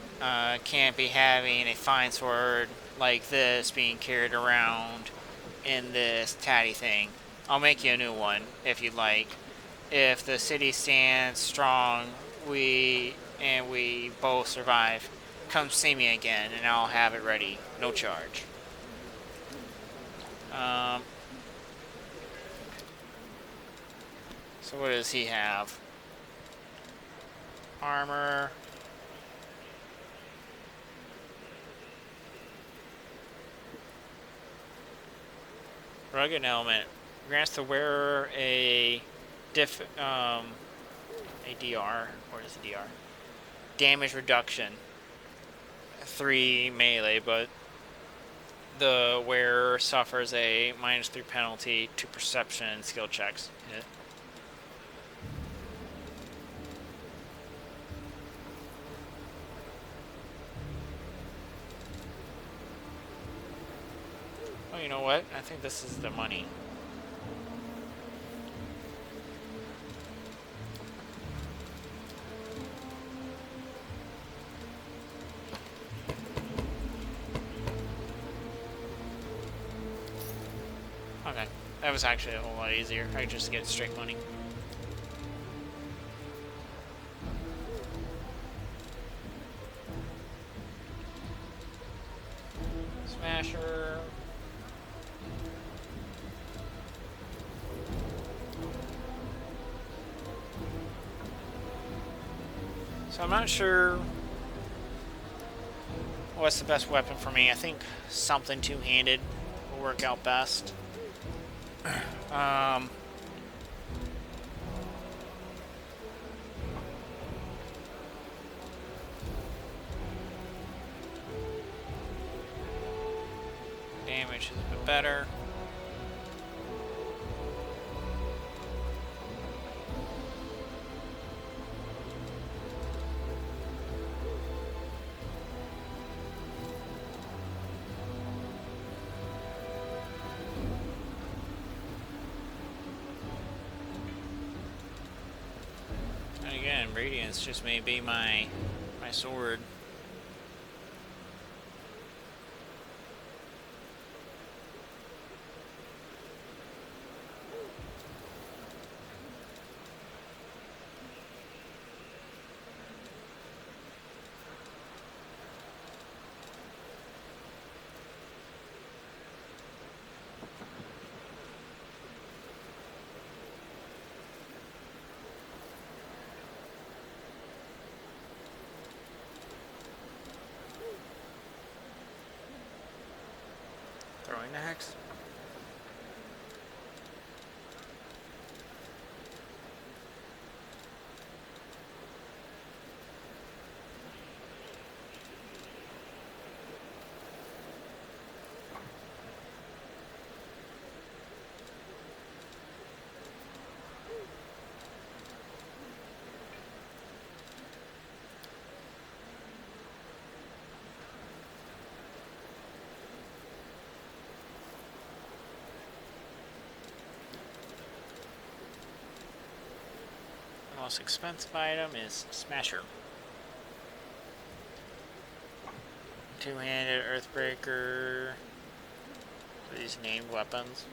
can't be having a fine sword like this being carried around in this tatty thing. I'll make you a new one if you'd like. If the city stands strong, we both survive, come see me again and I'll have it ready, no charge. So what does he have? Armor. Rugged element grants the wearer a DR. What is the DR? Damage reduction. 3 melee, but the wearer suffers a -3 penalty to perception and skill checks. Yeah. Oh, you know what? I think this is the money. Okay, that was actually a whole lot easier. I could just get straight money. Smasher. So I'm not sure what's the best weapon for me. I think something two-handed will work out best. Damage is a bit better. And again, Radiance just may be my sword. going next? The most expensive item is Smasher. Two-handed Earthbreaker. These named weapons.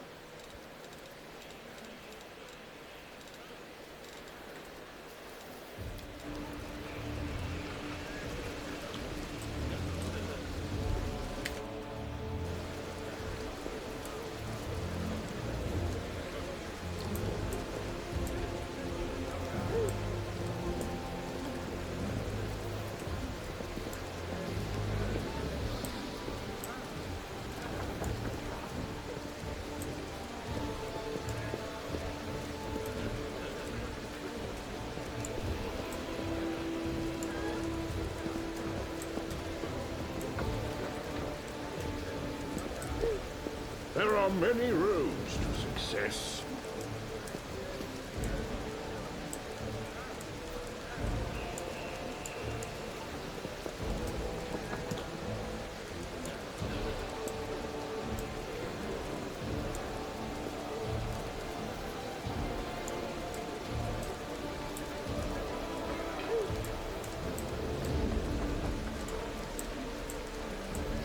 There are many roads to success.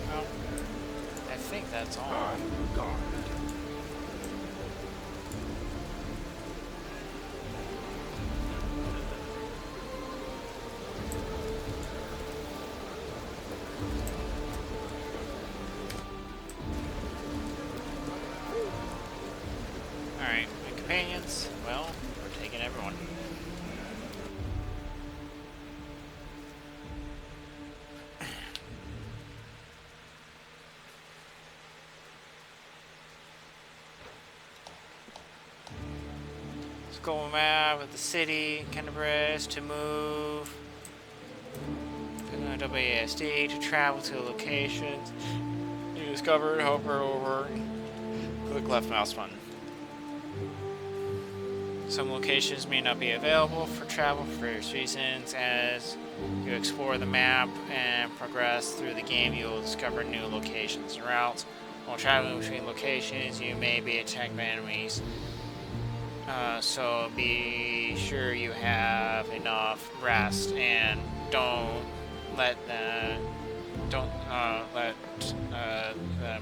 Well, I think that's all. God. Alright, my companions, well, we're taking everyone. Let's go map with the city, Canterbury to move. WASD to travel to locations you discovered, hover over, click left mouse button. Some locations may not be available for travel for various reasons. As you explore the map and progress through the game, you will discover new locations and routes. While traveling between locations, you may be attacked by enemies. So be sure you have enough rest and don't let them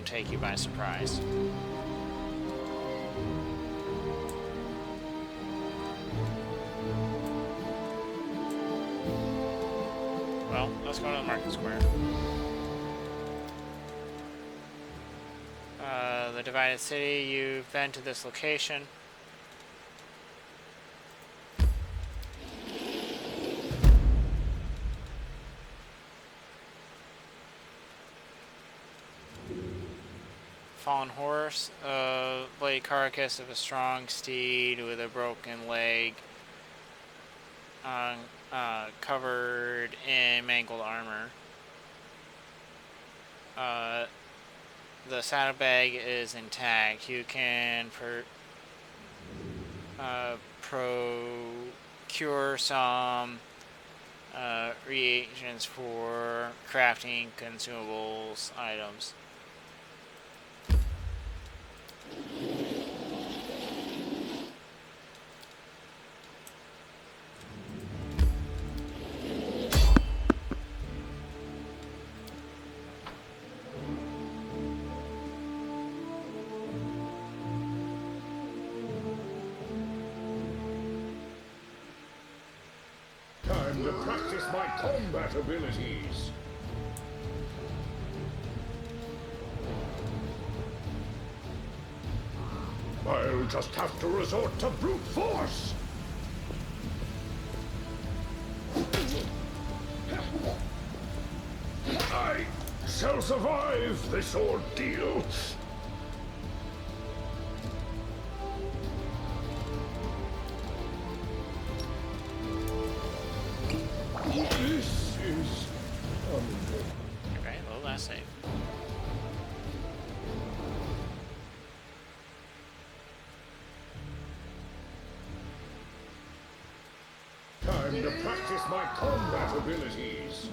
take you by surprise. Well, let's go to the market square. The divided city, you've been to this location. Fallen horse, bloody carcass of a strong steed with a broken leg, covered in mangled armor. The saddlebag is intact. You can procure some reagents for crafting consumables items. Time to practice my combat abilities. I'll just have to resort to brute force. I shall survive this ordeal. practice my combat abilities.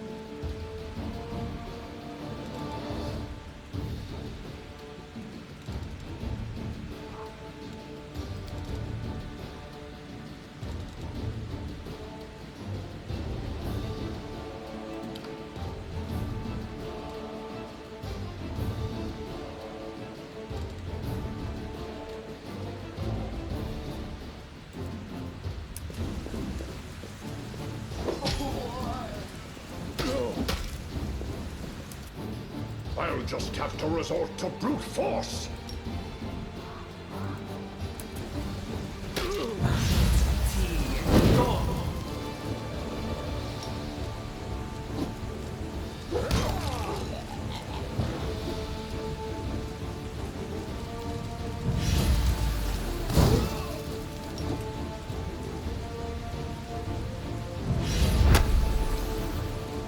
I'll just have to resort to brute force.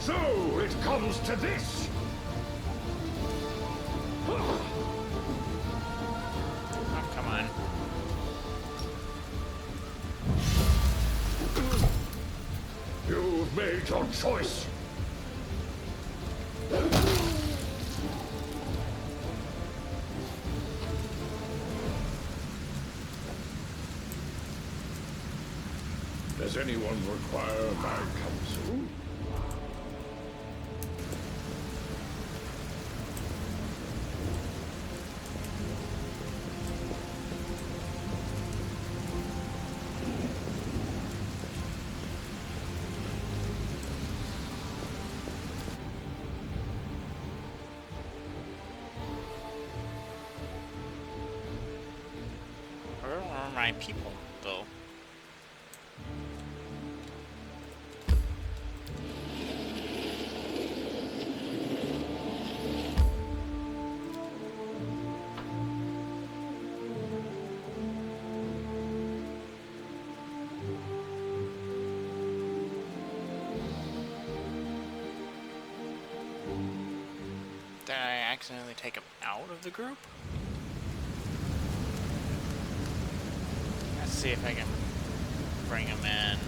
So it comes to this. Oh, come on. You've made your choice. Does anyone require my counsel? Where are my people, though? Did I accidentally take him out of the group? Let's see if I can bring him in.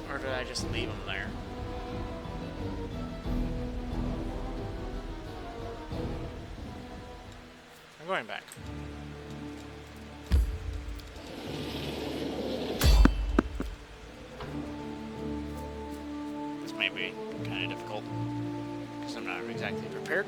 Or did I just leave him there? I'm going back. This may be kind of difficult because I'm not exactly prepared.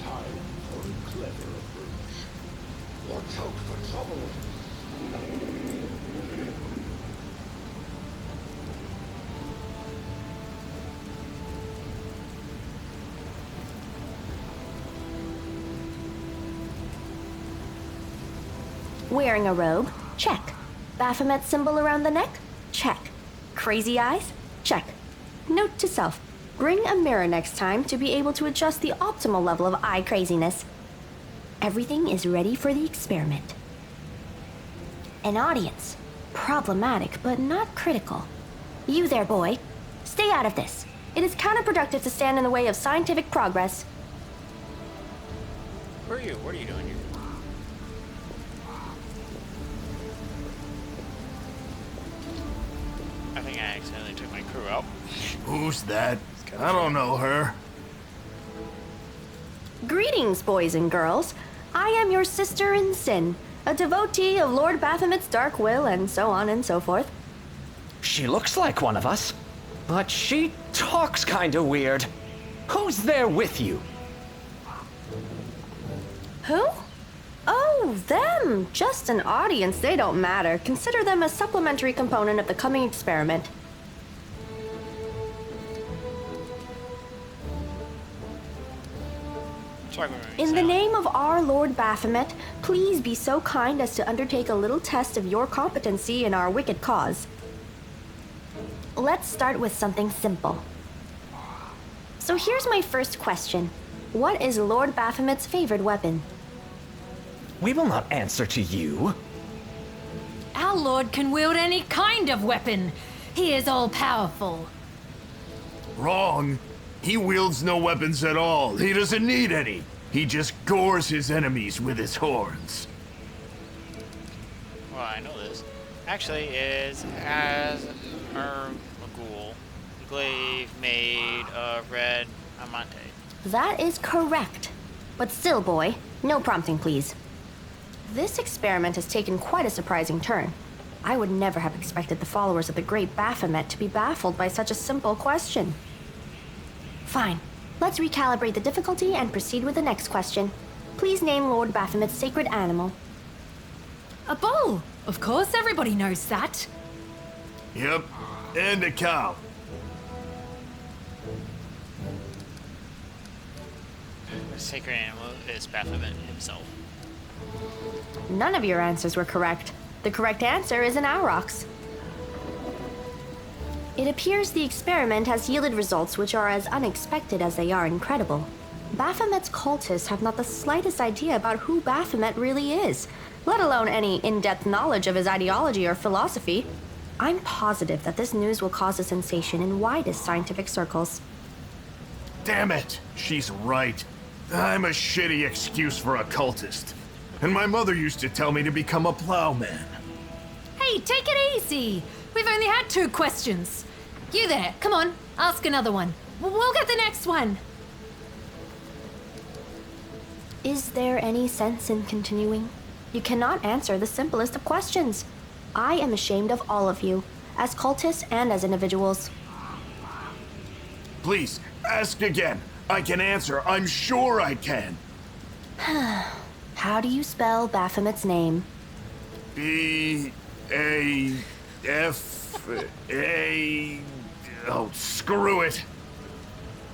Time for a clever approach. Watch out for trouble. Wearing a robe? Check. Baphomet symbol around the neck? Check. Crazy eyes? Check. Note to self. Bring a mirror next time to be able to adjust the optimal level of eye craziness. Everything is ready for the experiment. An audience. Problematic, but not critical. You there, boy. Stay out of this. It is counterproductive to stand in the way of scientific progress. Where are you? What are you doing here? I think I accidentally took my crew out. Who's that? I don't know her. Greetings, boys and girls. I am your sister in sin, a devotee of Lord Baphomet's dark will, and so on and so forth. She looks like one of us, but she talks kinda weird. Who's there with you? Who? Oh, them! Just an audience, they don't matter. Consider them a supplementary component of the coming experiment. In the name of our Lord Baphomet, please be so kind as to undertake a little test of your competency in our wicked cause. Let's start with something simple. So here's my first question. What is Lord Baphomet's favorite weapon? We will not answer to you. Our Lord can wield any kind of weapon. He is all-powerful. Wrong. He wields no weapons at all. He doesn't need any. He just gores his enemies with his horns. Well, I know this. Actually, it's as a ghoul, glaive made of red amante. That is correct. But still, boy, no prompting, please. This experiment has taken quite a surprising turn. I would never have expected the followers of the great Baphomet to be baffled by such a simple question. Fine. Let's recalibrate the difficulty and proceed with the next question. Please name Lord Baphomet's sacred animal. A bull! Of course, everybody knows that. Yep, and a cow. The sacred animal is Baphomet himself. None of your answers were correct. The correct answer is an aurochs. It appears the experiment has yielded results which are as unexpected as they are incredible. Baphomet's cultists have not the slightest idea about who Baphomet really is, let alone any in-depth knowledge of his ideology or philosophy. I'm positive that this news will cause a sensation in widest scientific circles. Damn it, she's right. I'm a shitty excuse for a cultist. And my mother used to tell me to become a plowman. Hey, take it easy. We've only had 2 questions. You there, come on, ask another one. We'll get the next one. Is there any sense in continuing? You cannot answer the simplest of questions. I am ashamed of all of you, as cultists and as individuals. Please, ask again. I can answer. I'm sure I can. How do you spell Baphomet's name? B-A-F-A... Oh, screw it.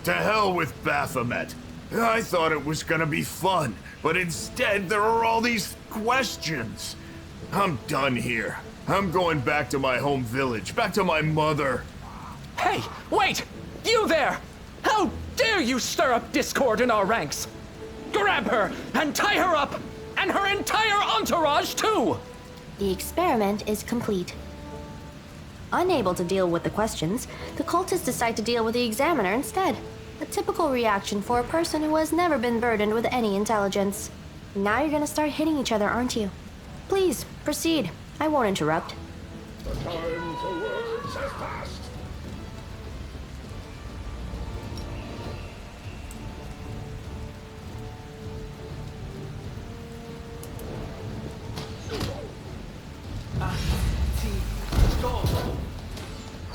To hell with Baphomet. I thought it was gonna be fun, but instead there are all these questions. I'm done here. I'm going back to my home village, back to my mother. Hey, wait! You there! How dare you stir up discord in our ranks? Grab her and tie her up! And her entire entourage, too! The experiment is complete. Unable to deal with the questions, the cultists decide to deal with the examiner instead. A typical reaction for a person who has never been burdened with any intelligence. Now you're gonna start hitting each other, aren't you? Please, proceed. I won't interrupt. The time for words has passed.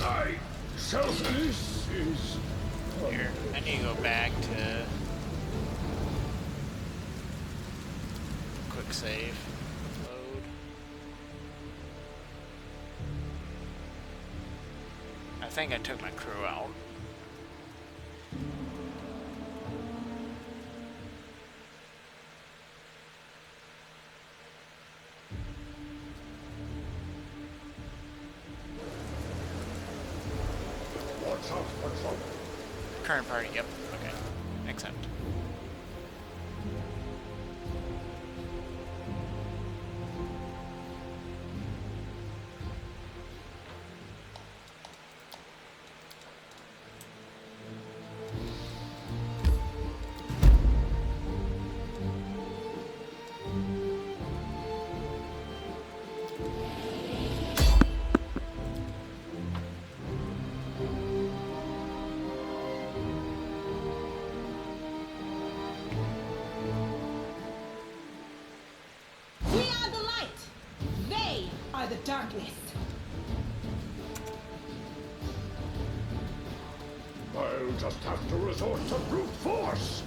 I shall this is Here, I need to go back to quick save. Load. I think I took my crew out. watch out for trouble. Current party, yep. Okay. Accept. We are the light. They are the darkness. just have to resort to brute force.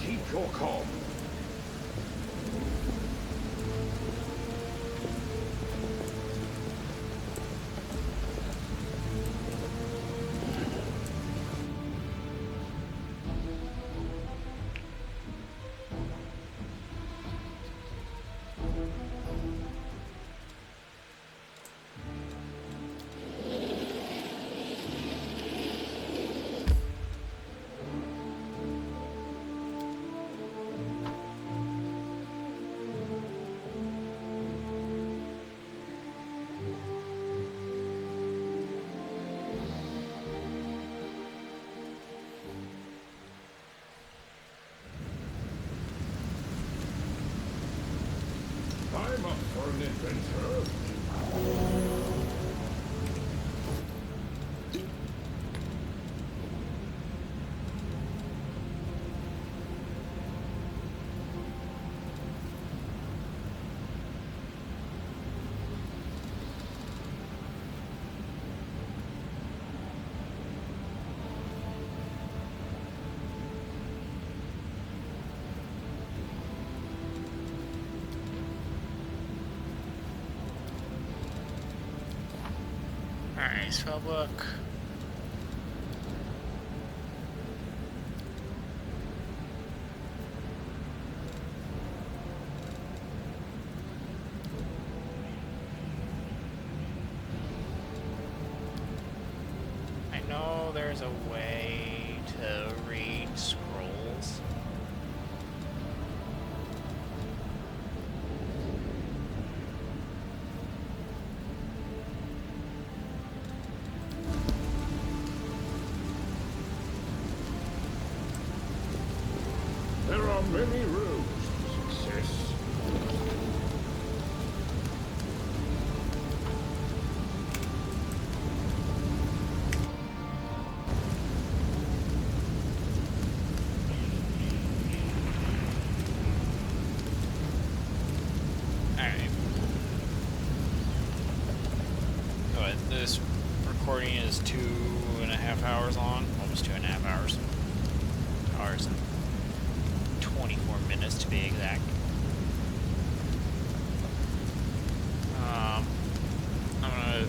Keep your calm. I'm up for an adventure. Alright, spellbook. I know there's a way to read scrolls. There are many roads to success. Alright. But this recording is 2.5 hours long. Almost 2.5 hours. Hours and 24 minutes to be exact. I'm gonna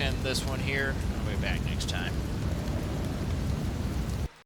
end this one here. I'll be back next time.